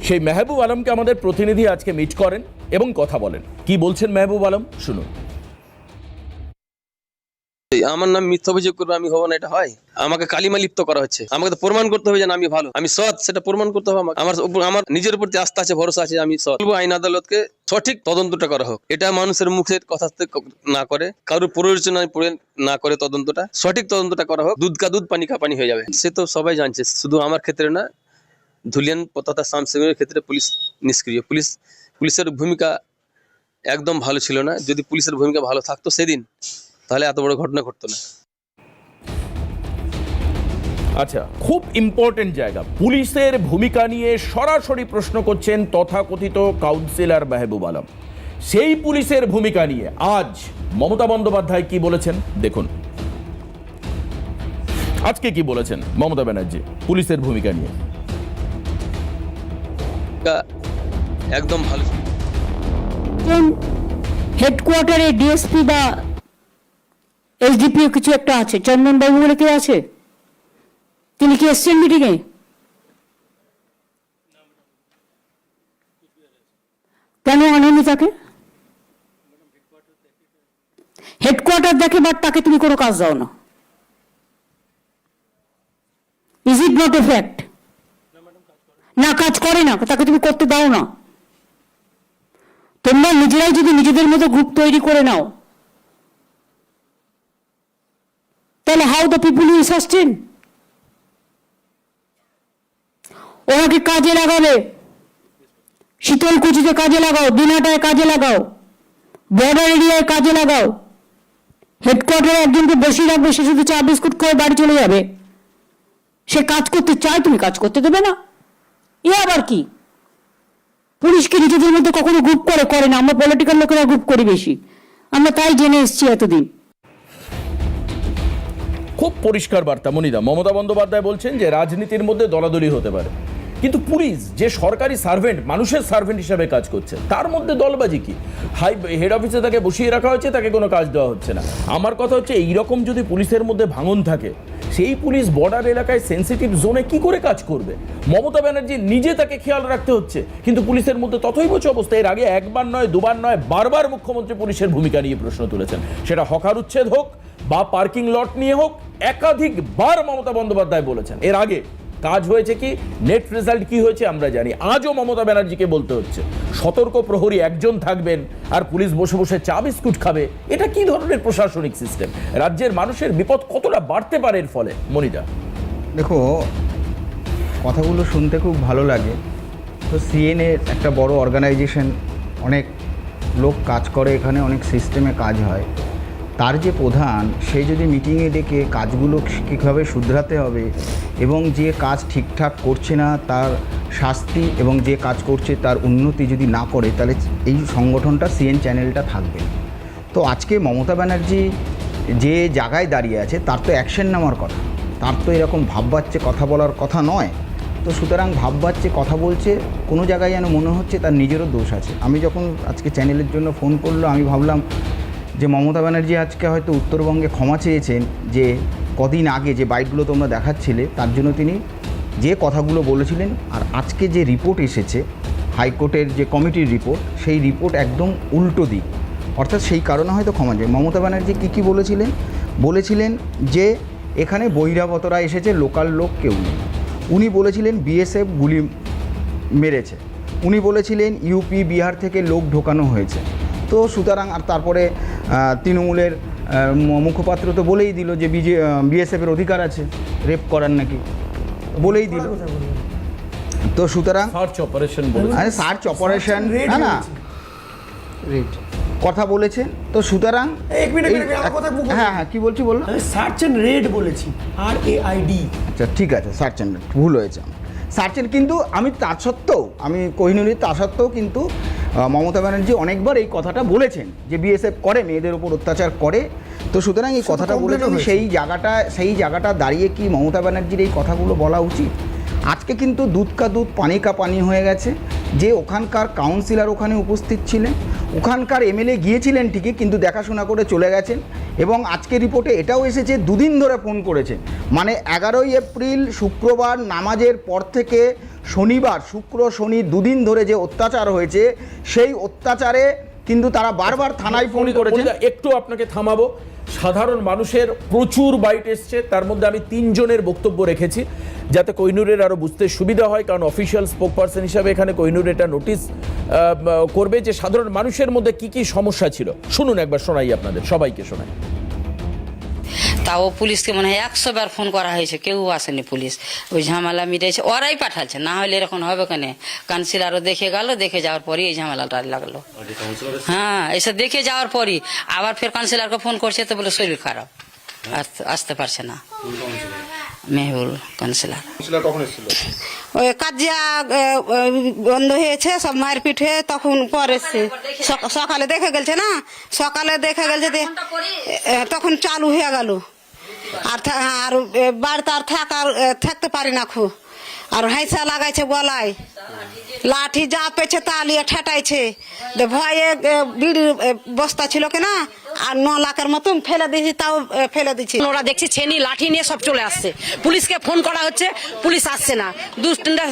সেই মেহবুব আলমকে আমাদের প্রতিনিধি আজকে মিট করেন এবং কথা বলেন। কি বলছেন মেহবুব আলম, শুনুন। আমার নাম মিথ্যা অভিযোগ করবে আমি হবো না, এটা হয়? আমাকে কালিমা লিপ্ত করা হচ্ছে, আমাকে তো প্রমাণ করতে হবে যে আমি ভালো, আমি সৎ, সেটা প্রমাণ করতে হবে আমাকে। আমার নিজের প্রতি আস্থা আছে, ভরসা আছে, আমি সৎ। আইন আদালতকে সঠিক তদন্তটা করা হোক, এটা মানুষের মুখের কথা না করে, কারোর প্ররোচনা না করে তদন্তটা, সঠিক তদন্তটা করা হোক। দুধ কা দুধ, পানি কা পানি হয়ে যাবে, সে তো সবাই জানছে। শুধু আমার ক্ষেত্রে না, ধুলিয়ান তথা শামসেরগঞ্জের ক্ষেত্রে পুলিশ নিষ্ক্রিয়। পুলিশের ভূমিকা একদম ভালো ছিল না। যদি পুলিশের ভূমিকা ভালো থাকতো সেদিন, তাহলে এত বড় ঘটনা ঘটতো না। আচ্ছা, খুব ইম্পর্টেন্ট জায়গা, পুলিশের ভূমিকা নিয়ে সরাসরি প্রশ্ন করছেন তথাকথিত কাউন্সিলর মেহবুব আলম। সেই পুলিশের ভূমিকা নিয়ে আজ মমতা বন্দ্যোপাধ্যায় কি বলেছেন দেখুন। আজকে কি বলেছেন মমতা ব্যানার্জি পুলিশের ভূমিকা নিয়ে? একদম ভালো। হেডকোয়ার্টারে ডিএসপি বা এসডিপিও কিছু একটা আছে, চন্দন বাবু বলে কে আছে, তিনি কি এসছেন মিটিংয়ে? কেন আনেনি তাকে? হেডকোয়ার্টার দেখে, বাট তাকে তুমি কোনো কাজ দাও না। Is it not a fact? না, কাজ করে না, তাকে তুমি করতে দাও না। তোমরা নিজেরাই যদি নিজেদের মতো গ্রুপ তৈরি করে নাও, তাহলে how the people will sustain? ওনাকে কাজে লাগাবে, শীতলকুচিতে কাজে লাগাও, দিনহাটায় কাজে লাগাও, বর্ডার এরিয়ায় কাজে লাগাও। হেডকোয়ার্টারে একজনকে বসিয়ে রাখবে, সে শুধু চা বিস্কুট খেয়ে বাড়ি চলে যাবে। সে কাজ করতে চায়, তুমি কাজ করতে দেবে না? এ আবার কি? পুলিশকে নিজেদের মধ্যে কখনো গ্রুপ করে না, আমরা পলিটিক্যাল লোকেরা গ্রুপ করি বেশি, আমরা তাই জেনে এসছি এতদিন। খুব পরিষ্কার বার্তা মনিদা, মমতা বন্দ্যোপাধ্যায় বলছেন যে রাজনীতির মধ্যে দলাদলি হতে পারে, কিন্তু পুলিশ যে সরকারি সার্ভেন্ট, মানুষের সার্ভেন্ট হিসাবে কাজ করছে, তার মধ্যে দলবাজি কি? হেড অফিসে তাকে বসিয়ে রাখা হচ্ছে, তাকে কোনো কাজ দেওয়া হচ্ছে না। আমার কথা হচ্ছে এইরকম যদি পুলিশের মধ্যে ভাঙন থাকে, সেই পুলিশ বর্ডার এলাকায় সেন্সিটিভ জোনে কি করে কাজ করবে? মমতা ব্যানার্জি নিজে তাকে খেয়াল রাখতে হচ্ছে, কিন্তু পুলিশের মধ্যে তথৈবচ অবস্থা। এর আগে একবার নয়, দুবার নয়, বারবার মুখ্যমন্ত্রী পুলিশের ভূমিকা নিয়ে প্রশ্ন তুলেছেন, সেটা হকার উচ্ছেদ হোক বা পার্কিং লট নিয়ে হোক, একাধিকবার মমতা বন্দ্যোপাধ্যায় বলেছেন। এর আগে কাজ হয়েছে কি, নেট রেজাল্ট কি হয়েছে আমরা জানি। আজও মমতা ব্যানার্জিকে বলতে হচ্ছে সতর্ক প্রহরী একজন থাকবেন আর পুলিশ বসে বসে চা বিস্কুট খাবে। এটা কি ধরনের প্রশাসনিক সিস্টেম? রাজ্যের মানুষের বিপদ কতটা বাড়তে পারে এর ফলে? মনিদা, দেখো, কথাগুলো শুনতে খুব ভালো লাগে। তো সিএনএর একটা বড় অর্গানাইজেশন, অনেক লোক কাজ করে এখানে, অনেক সিস্টেমে কাজ হয়। তার যে প্রধান, সে যদি মিটিংয়ে ডেকে কাজগুলো কীভাবে শুধরাতে হবে এবং যে কাজ ঠিকঠাক করছে না তার শাস্তি এবং যে কাজ করছে তার উন্নতি যদি না করে, তাহলে এই সংগঠনটা সিএন চ্যানেলটা থাকবে। তো আজকে মমতা ব্যানার্জি যে জায়গায় দাঁড়িয়ে আছে তার তো অ্যাকশন নেওয়ার কথা, তার তো এরকম ভাববাচ্চে কথা বলার কথা নয়। তো সুতরাং ভাববাচ্চে কথা বলছে, কোনো জায়গায় যেন মনে হচ্ছে তার নিজেরও দোষ আছে। আমি যখন আজকে চ্যানেলের জন্য ফোন করলো, আমি ভাবলাম যে মমতা ব্যানার্জি আজকে হয়তো উত্তরবঙ্গে ক্ষমা চেয়েছেন যে কদিন আগে যে বাইটগুলো তোমরা দেখাচ্ছিলে তার জন্য তিনি যে কথাগুলো বলেছিলেন। আর আজকে যে রিপোর্ট এসেছে হাইকোর্টের যে কমিটির রিপোর্ট, সেই রিপোর্ট একদম উল্টো দিক, অর্থাৎ সেই কারণে হয়তো ক্ষমা চাই। মমতা ব্যানার্জি কী বলেছিলেন যে এখানে বহিরাগতরা এসেছে, লোকাল লোক কেউ নেই। উনি বলেছিলেন বিএসএফ গুলি মেরেছে, উনি বলেছিলেন ইউপি বিহার থেকে লোক ঢোকানো হয়েছে। তো সুতরাং আর তারপরে তৃণমূলের মুখপাত্র তো বলেই দিল যে বিএসএফের অধিকার আছে রেপ করার, নাকি বলেই দিল। তো সুতরাং সার্চ অপারেশন সার্চ অপারেশন না রেড কথা বলেছেন। তো সুতরাং হ্যাঁ কি বলছি বলুন। সার্চ অ্যান্ড রেড বলেছি, RAID। আচ্ছা ঠিক আছে, সার্চ অ্যান্ড রেড ভুল হয়েছে আমার। সার্চ অ্যান্ড, কিন্তু আমি তার সত্ত্বেও, আমি কোহিনুরের তা সত্ত্বেও কিন্তু মমতা ব্যানার্জি অনেকবার এই কথাটা বলেছেন যে বিএসএফ করে, মেয়েদের উপর অত্যাচার করে। তো সুতরাং এই কথাটা বলেছেন, সেই জায়গাটা দাঁড়িয়ে কি মমতা ব্যানার্জির এই কথাগুলো বলা উচিত? আজকে কিন্তু দুধ কা দুধ পানি কা পানি হয়ে গেছে। যে ওখানকার কাউন্সিলর ওখানে উপস্থিত ছিলেন, ওখানকার এমএলএ গিয়েছিলেন ঠিকই, কিন্তু দেখাশোনা করে চলে গেছেন। এবং আজকে রিপোর্টে এটাও এসেছে দুদিন ধরে ফোন করেছে, মানে 11ই এপ্রিল শুক্রবার নামাজের পর থেকে শনিবার, শুক্র শনি দুদিন ধরে যে অত্যাচার হয়েছে, সেই অত্যাচারে কিন্তু তারা বারবার থানায় ফোন করেছে। একটু আপনাকে থামাবো। সাধারণ মানুষের প্রচুর বাইট এসছে, তার মধ্যে আমি 3 জনের বক্তব্য রেখেছি যাতে কোহিনুরের আরও বুঝতে সুবিধা হয়, কারণ অফিসিয়াল স্পোক পারসন হিসাবে এখানে কোহিনুর এটা নোটিস করবে যে সাধারণ মানুষের মধ্যে কি কি সমস্যা ছিল। শুনুন একবার, শোনাই আপনাদের সবাইকে শোনাই। তাও পুলিশকে মনে হয় 100 বার ফোন করা হয়েছে, কেউ আসেনি পুলিশ। ওই ঝামেলা মিটেছে, ওরাই পাঠাচ্ছে, না হলে এরকম হবে কেন? কাউন্সিলরও দেখে গেল, দেখে যাওয়ার পরই এই ঝামেলাটা লাগলো। হ্যাঁ, এসে দেখে যাওয়ার পরই আবার ফের কাউন্সিলরকে ফোন করছে, তো বলে শরীর খারাপ, আসতে পারছে না। মেহুল কাউন্সিলর ওই কাজিয়া বন্ধ হয়েছে, সব মারপিট হয়ে তখন পরে সকালে দেখে গেছে না, সকালে দেখে গেছে তখন চালু হয়ে গেল। আর বাড়িতে আর থাকতে পারি না খুব। আর হাইসা লাগাইছে গলায়, লাঠি যা পেয়েছে তা লিয়ে ঠেটাইছে। ভয়ে বিড়ির বস্তা ছিল কিনা, আর 9 লাখের মতন ফেলে দিয়েছি, তাও ফেলে দিচ্ছি। ওরা দেখছি ছেনি লাঠি নিয়ে সব চলে আসছে, পুলিশকে ফোন করা হচ্ছে, পুলিশ আসছে না। দুষ্টিন্দা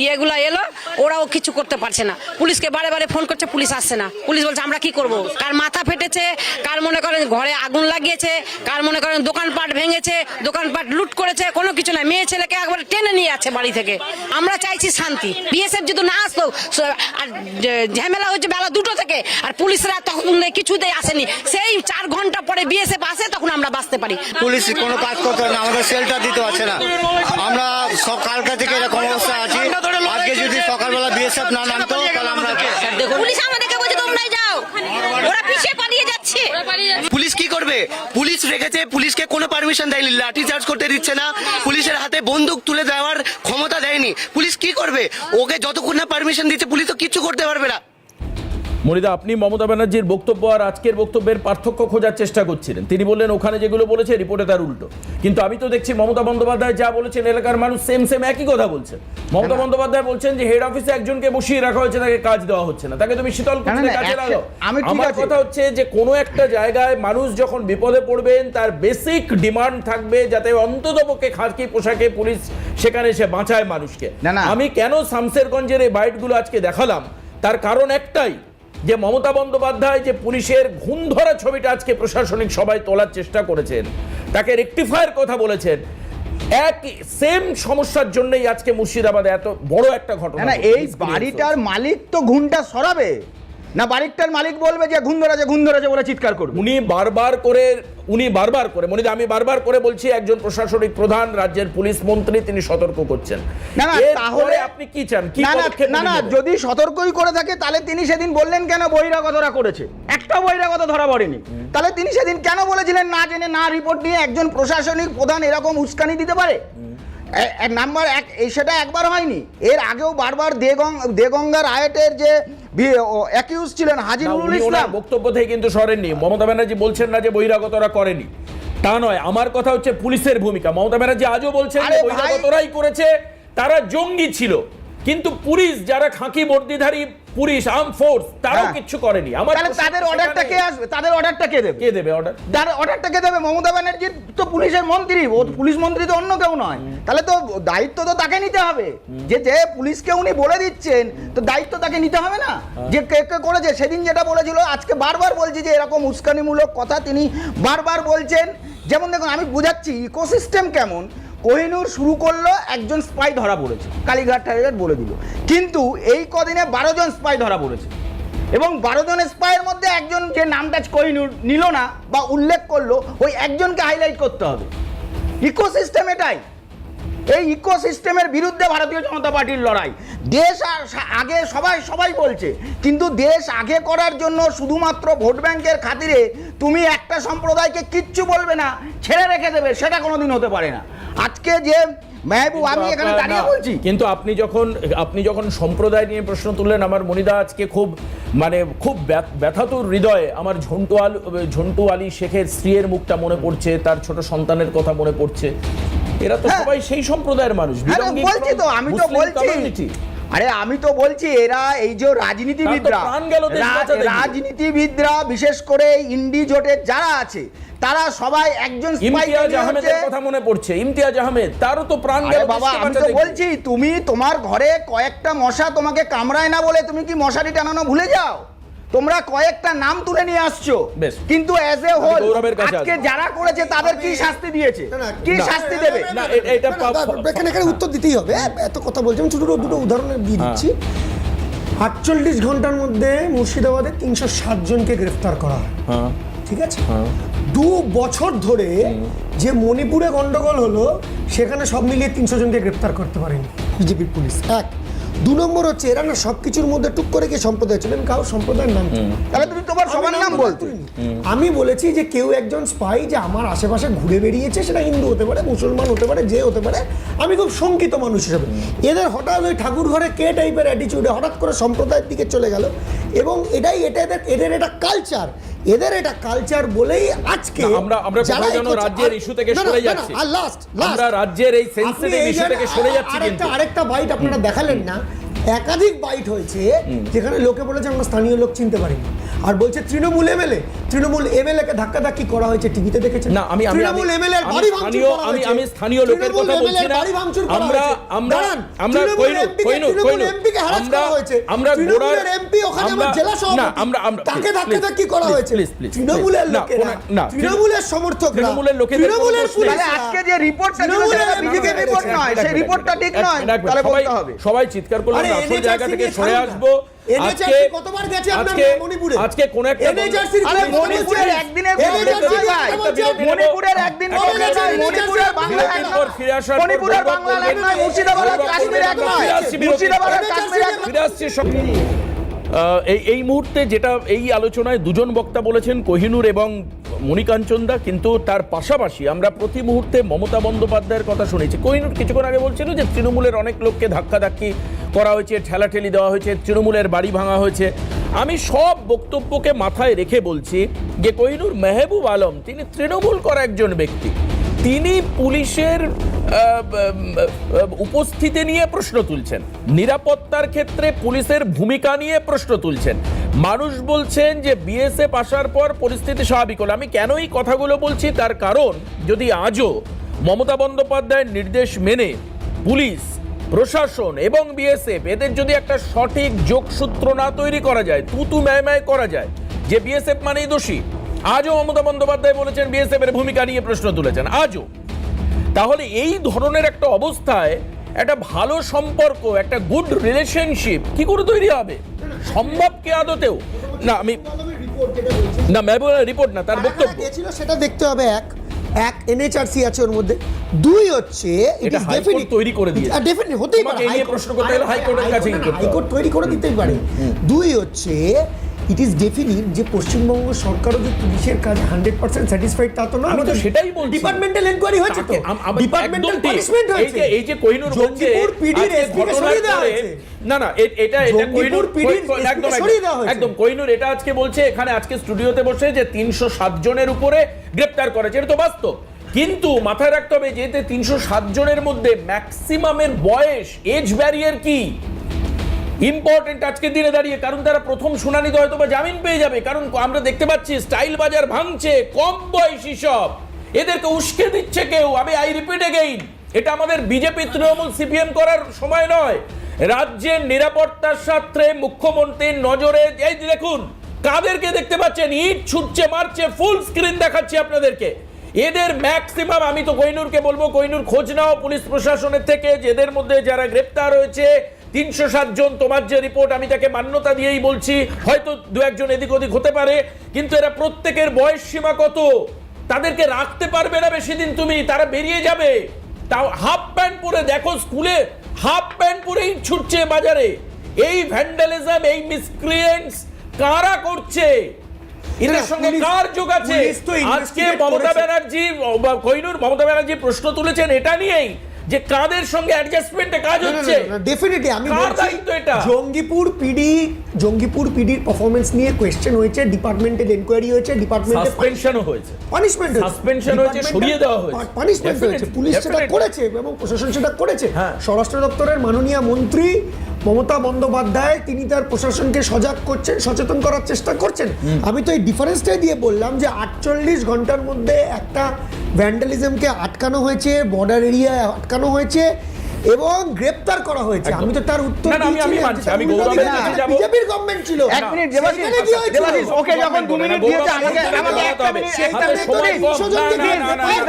ইয়েগুলা এলো, ওরাও কিছু করতে পারছে না। পুলিশকে বারে বারে ফোন করছে, পুলিশ আসছে না। পুলিশ বলছে আমরা কি করব? কার মাথা ফেটেছে, কার মনে করেন ঘরে আগুন লাগিয়েছে, কার মনে করেন দোকানপাট ভেঙেছে, দোকানপাট লুট করেছে, কোনো কিছু নাই। মেয়ে ছেলেকে একবার টেনে নিয়ে আছে বাড়ি থেকে। আমরা চাইছি শান্তি। বিএসএফ যদি না আসতো, আর ঝামেলা হচ্ছে বেলা 2টো থেকে, আর পুলিশরা তখন কিছুতেই আসেনি। সেই 4 ঘন্টা পরে বিএসএফ আসে, তখন আমরা বাঁচতে পারি। পুলিশ কোনো কাজ করতে না, আমাদের শেল্টার দিতে পারছে না। আমরা সকালটা থেকে এরকম অবস্থা আছি। আজকে যদি সকালবেলা বিএসএফ না নামতো, তাহলে আমরা পুলিশ আমাদেরকে বলছে তোমরাই যাও, ওরা পিছিয়ে পালিয়ে যাচ্ছে। পুলিশ কি করবে? পুলিশ রেখেছে, পুলিশকে কোনো পারমিশন দেয়নি, লাঠি চার্জ করতে দিচ্ছে না, পুলিশের হাতে বন্দুক তুলে দেওয়ার ক্ষমতা দেয়নি। পুলিশ কি করবে? ওকে যতক্ষণ না পারমিশন দিচ্ছে, পুলিশ তো কিচ্ছু করতে পারবে না। মনিদা, আপনি মমতা ব্যানার্জির বক্তব্য আর আজকের বক্তব্যের পার্থক্য খোঁজার চেষ্টা করছিলেন। তিনি বললেন ওখানে যেগুলো বলেছে রিপোর্টে তার উল্টো, কিন্তু আমি তো দেখছি মমতা বন্দ্যোপাধ্যায় যা বলেছেন এলাকার মানুষ সেম একই কথা বলছে। মমতা বন্দ্যোপাধ্যায় বলছেন যে হেড অফিসে একজনকে বসিয়ে রাখা হয়েছে, তাকে কাজ দেওয়া হচ্ছে না, তাকে তুমি শীতল কাজে লাগাও। আমার কথা হচ্ছে যে কোনো একটা জায়গায় মানুষ যখন বিপদে পড়বেন, তার বেসিক ডিমান্ড থাকবে যাতে অন্ততপক্ষে খাকি পোশাকে পুলিশ সেখানে এসে বাঁচায় মানুষকে। আমি কেন শামসেরগঞ্জের এই বাইটগুলো আজকে দেখালাম, তার কারণ একটাই, যে মমতা বন্দ্যোপাধ্যায় যে পুলিশের ঘুণ ধরা ছবিটা আজকে প্রশাসনিক সবাই তোলার চেষ্টা করেছেন, তাকে রেকটিফায়ার কথা বলেছেন, এক সেম সমস্যার জন্যই আজকে মুর্শিদাবাদে এত বড় একটা ঘটনা না এই বাড়িটার মালিক তো ঘুমটা সরাবে না, বাড়িটার মালিক বলবে যে ঘুম ধরেছে বলে চিৎকার করবে। উনি বারবার করে মনিদা, আমি বারবার করে বলছি, একজন প্রশাসনিক প্রধান, রাজ্যের পুলিশ মন্ত্রী, তিনি সতর্ক করছেন। না তাহলে আপনি কি চান? কি পদক্ষেপ না নেবেন? যদি সতর্কই করে থাকে তাহলে তিনি সেদিন বললেন কেন বহিরাগতরা করেছে? একটা বহিরাগত ধরা পড়েনি, তাহলে তিনি সেদিন কেন বলেছিলেন না জেনে না রিপোর্ট নিয়ে একজন প্রশাসনিক প্রধান এরকম উস্কানি দিতে পারে? নাম্বার এক, সেটা একবার হয়নি, এর আগেও বারবার দেগঙ্গা রায়টের যে অ্যাকিউজ ছিলেন হাজী নুরুল ইসলাম, বক্তব্য থেকে কিন্তু সরেননি। মমতা ব্যানার্জি বলছেন না যে বহিরাগতরা করেনি, তা নয়। আমার কথা হচ্ছে পুলিশের ভূমিকা। মমতা ব্যানার্জি আজও বলছেন যে বহিরাগতরাই করেছে, তারা জঙ্গি ছিল, কিন্তু পুলিশ যারা খাকি বর্দিধারী পুলিশ, আর্ম ফোর্স, তারাও কিছু করেনি। তাদের অর্ডারটা কে আসবে? তাদের অর্ডারটা কে দেবে? কে দেবে অর্ডার? অর্ডারটা কে দেবে? মমতা ব্যানার্জি তো পুলিশের মন্ত্রী, ও পুলিশ মন্ত্রী তো অন্য কেউ নয়, তাহলে তো দায়িত্ব তো তাকে নিতে হবে। যে পুলিশকে উনি বলে দিচ্ছেন, তো দায়িত্ব তাকে নিতে হবে না? যে কে কে করেছে, সেদিন যেটা বলেছিল, আজকে বারবার বলছি যে এরকম উস্কানিমূলক কথা তিনি বারবার বলছেন। যেমন দেখুন, আমি বুঝাচ্ছি ইকোসিস্টেম কেমন। কোহিনূর শুরু করলো, একজন স্পাই ধরা পড়েছে, কালীঘাট টালীঘাট বলে দিল, কিন্তু এই কদিনে 12 জন স্পাই ধরা পড়েছে, এবং 12 জন স্পাইয়ের মধ্যে একজন যে নামটা কোহিনূর নিল না বা উল্লেখ করলো, ওই একজনকে হাইলাইট করতে হবে। ইকোসিস্টেম এটাই। এই ইকোসিস্টেমের বিরুদ্ধে ভারতীয় জনতা পার্টির লড়াই। দেশ আগে সবাই বলছে, কিন্তু দেশ আগে করার জন্য শুধুমাত্র ভোট ব্যাংকের খাতিরে তুমি একটা সম্প্রদায়কে কিচ্ছু বলবে না, ছেড়ে রেখে দেবে, সেটা কোনোদিন হতে পারে না। আজকে যে মেহবুব, আমি এখানে দাঁড়িয়ে বলছি, কিন্তু আপনি যখন সম্প্রদায় নিয়ে প্রশ্ন তুললেন, আমার মনিদা আজকে খুব ব্যথাতুর হৃদয়ে আমার ঝন্টু আলী শেখের স্ত্রীর মুখটা মনে পড়ছে, তার ছোট সন্তানের কথা মনে পড়ছে। এরা তো সবাই সেই সম্প্রদায়ের মানুষ। বলছি তো, আমি তো বলছি, আমি তো বলছি এরা এই যে রাজনীতিবিদরা বিশেষ করে ইন্ডি জোটের যারা আছে, তারা সবাই একজন ইমতিয়াজ আহমেদের কথা মনে পড়ছে। ইমতিয়াজ আহমেদ, তারও তো প্রাণ গেল। বাবা, আমি তো বলছি, তুমি তোমার ঘরে কয়েকটা মশা তোমাকে কামড়ায় না বলে তুমি কি মশারি টানানো ভুলে যাও? তোমরা কয়েকটা নাম তুলে নিয়ে আসছো, কিন্তু এজ এ হোল আজকে যারা করেছে তাদের কি শাস্তি দিয়েছে, কি শাস্তি দেবে? না, এটা এখানে উত্তর দিতেই হবে। এত কথা বলছি, আমি ছোট দুটো উদাহরণ দিয়ে দিচ্ছি। 48 ঘন্টার মধ্যে মুর্শিদাবাদে 307 জনকে গ্রেফতার করা হয়, ঠিক আছে? 2 বছর ধরে যে মণিপুরে গন্ডগোল হলো, সেখানে সব মিলিয়ে 300 জনকে গ্রেফতার করতে পারেনি বিজেপির পুলিশ। 1 2 নম্বর হচ্ছে, এরা না সবকিছুর মধ্যে টুক করে কি সম্প্রদায় ছিলেন, কারো সম্প্রদায়ের নাম, তাহলে তুমি তোমার সবার নাম বলতে। আমি বলেছি যে কেউ একজন স্পাই যে আমার আশেপাশে ঘুরে বেরিয়েছে, সেটা হিন্দু হতে পারে, মুসলমান হতে পারে, যে হতে পারে। আমি খুব শঙ্কিত মানুষ হিসেবে, এদের হঠাৎ ওই ঠাকুর ঘরে কে টাইপের অ্যাটিচিউডে হঠাৎ করে সম্প্রদায়ের দিকে চলে গেল, এবং এদের এটা কালচার, এদের এটা কালচার বলেই আজকে আমরা রাজ্যের ইস্যু থেকে সরে যাচ্ছি। আমরা রাজ্যের এই সেনসিটিভ ইস্যু থেকে সরে যাচ্ছি। কিন্তু আরেকটা বাইট আপনারা দেখালেন না, একাধিক বাইট হয়েছে যেখানে লোকে বলেছে আমরা স্থানীয় লোক চিনতে পারিনি, আর বলছে তৃণমূল এমএলএ কে ধাক্কাধাক্কি করা হয়েছে, টিভিতে দেখেছেন না? তৃণমূল এমএলএ বাড়ি ভাঙচুর করা হয়েছে। আমি স্থানীয় লোকের কথা বলছি না, আমরা গোড়ার এমপি, ওখানে আমার জেলা সভাপতি, তাকে ধাক্কাধাক্কি করা হয়েছে। তৃণমূলের লোকেরা, তৃণমূলের সমর্থকরা, তৃণমূলের পুলিশ, আজকে যে রিপোর্টটা ছিল সেটা বিজেপির রিপোর্ট নয়, সেই রিপোর্টটা ঠিক নয়, তাহলে বলতে হবে। সবাই চিৎকার করলেন, আসল জায়গা থেকে সরে আসবো। আজকে কোন একটা মণিপুরের একদিনের এই মুহূর্তে যেটা এই আলোচনায় দুজন বক্তা বলেছেন, কোহিনূর এবং মণিকাঞ্চন দা, কিন্তু তার পাশাপাশি আমরা প্রতি মুহূর্তে মমতা বন্দ্যোপাধ্যায়ের কথা শুনেছি। কোহিনূর কিছুক্ষণ আগে বলছিল যে তৃণমূলের অনেক লোককে ধাক্কাধাক্কি করা হয়েছে, ঠেলাঠেলি দেওয়া হয়েছে, তৃণমূলের বাড়ি ভাঙা হয়েছে। আমি সব বক্তব্যকে মাথায় রেখে বলছি যে কোহিনূর মেহবুব আলম, তিনি তৃণমূল করা একজন ব্যক্তি, তিনি পুলিশের উপস্থিতি নিয়ে প্রশ্ন তুলছেন, নিরাপত্তার ক্ষেত্রে পুলিশের ভূমিকা নিয়ে প্রশ্ন তুলছেন। মানুষ বলছেন যে বিএসএফ আসার পর পরিস্থিতি স্বাভাবিক হলো। আমি কেন এই কথাগুলো বলছি, তার কারণ যদি আজও মমতা বন্দ্যোপাধ্যায়ের নির্দেশ মেনে পুলিশ প্রশাসন এবং বিএসএফ এদের যদি একটা সঠিক যোগসূত্র না তৈরি করা যায়, তুতু ম্যায় করা যায় যে বিএসএফ মানেই দোষী, আজও মমতা বন্দ্যোপাধ্যায় বলেছেন বিএসএফ এর ভূমিকা নিয়ে প্রশ্ন তুলেছেন, আজও তাহলে এই ধরনের একটা অবস্থায় একটা ভালো সম্পর্ক, একটা গুড রিলেশনশিপ কি করে তৈরি হবে? সম্ভব কি আদতেও? না আমি না মেহবুবের রিপোর্ট না, তার বক্তব্য গেছিল সেটা দেখতে হবে। এক এনএচআরসি আছে ওর মধ্যে, দুই হচ্ছে এটা হাইকোর্ট তৈরি করে দিয়েছে। ডেফিনেটলি হতেই পারে, তোমাকে এই নিয়ে প্রশ্ন করতে গেলে হাইকোর্টের কাছেই করতে হবে। হাইকোর্ট তৈরি করে দিতেই পারে। দুই হচ্ছে ইট ইজ ডেফিনিট যে পশ্চিমবঙ্গ সরকারও যে পুলিশের কাজ 100% স্যাটিসফাইড তা তো না। আমি তো সেটাই বলছি। ডিপার্টমেন্টাল এনকোয়ারি হয়েছে তো, ডিপার্টমেন্টাল পানিশমেন্ট হয়েছে। এই যে কোহিনূর বলছে জঙ্গিপুর পিডির আজকে এসপিকে ঘটনার সরিয়ে দেওয়া পরে- হয়েছে। না না এটা জঙ্গিপুর পিডির একদম সরিয়ে দেওয়া হয়েছে। একদম কোহিনূর এটা আজকে বলছে এখানে আজকে স্টুডিওতে বসে যে 307 জনের উপরে গ্রেফতার করেছে, এটা তো বাস্তব। কিন্তু মাথায় রাখতে হবে যে 307 জনের মধ্যে ম্যাক্সিমামের বয়স, এজ ব্যারিয়ার কি ইম্পর্টেন্ট আজকে দিনে দাঁড়িয়ে, কারণ তারা প্রথম শুনানিতে হয়তো বা জামিন পেয়ে যাবে, কারণ আমরা দেখতে পাচ্ছি স্টাইল বাজার ভাঙছে কম বয়সী সব, এদেরকে উস্কে দিচ্ছে কেউ। আই রিপিট এগেইন, এটা আমাদের বিজেপি তৃণমূল সিপিএম করার সময় নয়। রাজ্যের নিরাপত্তার স্বার্থে মুখ্যমন্ত্রীর নজরে এই দেখুন কাদেরকে দেখতে পাচ্ছেন, ইট ছুটছে মারছে, ফুল স্ক্রিন দেখাচ্ছি আপনাদেরকে। এদের ম্যাক্সিমাম, আমি তো কোহিনূরকে বলবো কোহিনূর খোঁজ নাও পুলিশ প্রশাসনের থেকে, যেদের মধ্যে যারা গ্রেপ্তার হয়েছে 307 জন, তোমার যে রিপোর্ট আমি তাকে মান্যতা দিয়েই বলছি, হয়তো দু একজন এদিক ওদিক হতে পারে, কিন্তু এরা প্রত্যেকের বয়স সীমা কত? তাদেরকে রাখতে পারবে না বেশি দিন তুমি, তারা বেরিয়ে যাবে। তাও হাফ প্যান্ট পরে দেখো স্কুলে হাফ প্যান্ট পরেই ছুটছে বাজারে। এই ভ্যান্ডালিজম, এই মিসক্রিয়েন্টস কারা করছে? এদের সঙ্গে কার যোগ আছে? আজকে মমতা ব্যানার্জি কোহিনূর মমতা ব্যানার্জি প্রশ্ন তুলেছেন এটা নিয়েই যে কাদের সঙ্গে অ্যাডজাস্টমেন্টে কাজ হচ্ছে। ডেফিনেটলি আমি কার দায়িত্ব এটা? জঙ্গিপুর পিডির পারফরম্যান্স নিয়ে কোয়েশ্চেন হয়েছে, ডিপার্টমেন্টাল এনকোয়ারি হয়েছে, ডিপার্টমেন্টাল সাসপেনশনও হয়েছে, পানিশমেন্ট হয়েছে, সাসপেনশন হয়েছে, সরিয়ে দেওয়া হয়েছে, পানিশমেন্ট হয়েছে, পুলিশ সেটা করেছে এবং প্রশাসন সেটা করেছে। স্বরাষ্ট্র দপ্তরের মাননীয় মন্ত্রী মমতা বন্দ্যোপাধ্যায় তিনি তার প্রশাসনকে সজাগ করছেন, সচেতন করার চেষ্টা করছেন। আমি তো এই ডিফারেন্সটাই দিয়ে বললাম যে 48 ঘন্টার মধ্যে একটা ভ্যান্ডালিজমকে আটকানো হয়েছে, বর্ডার এরিয়ায় আটকানো হয়েছে এবং গ্রেপ্তার করা হয়েছে। আমি তো তার উত্তর বিজেপির গভর্নমেন্ট ছিল। এক মিনিট দেবাশিস, ওকে যখন 2 মিনিট দিয়েছে আমাকে একটা মিনিট,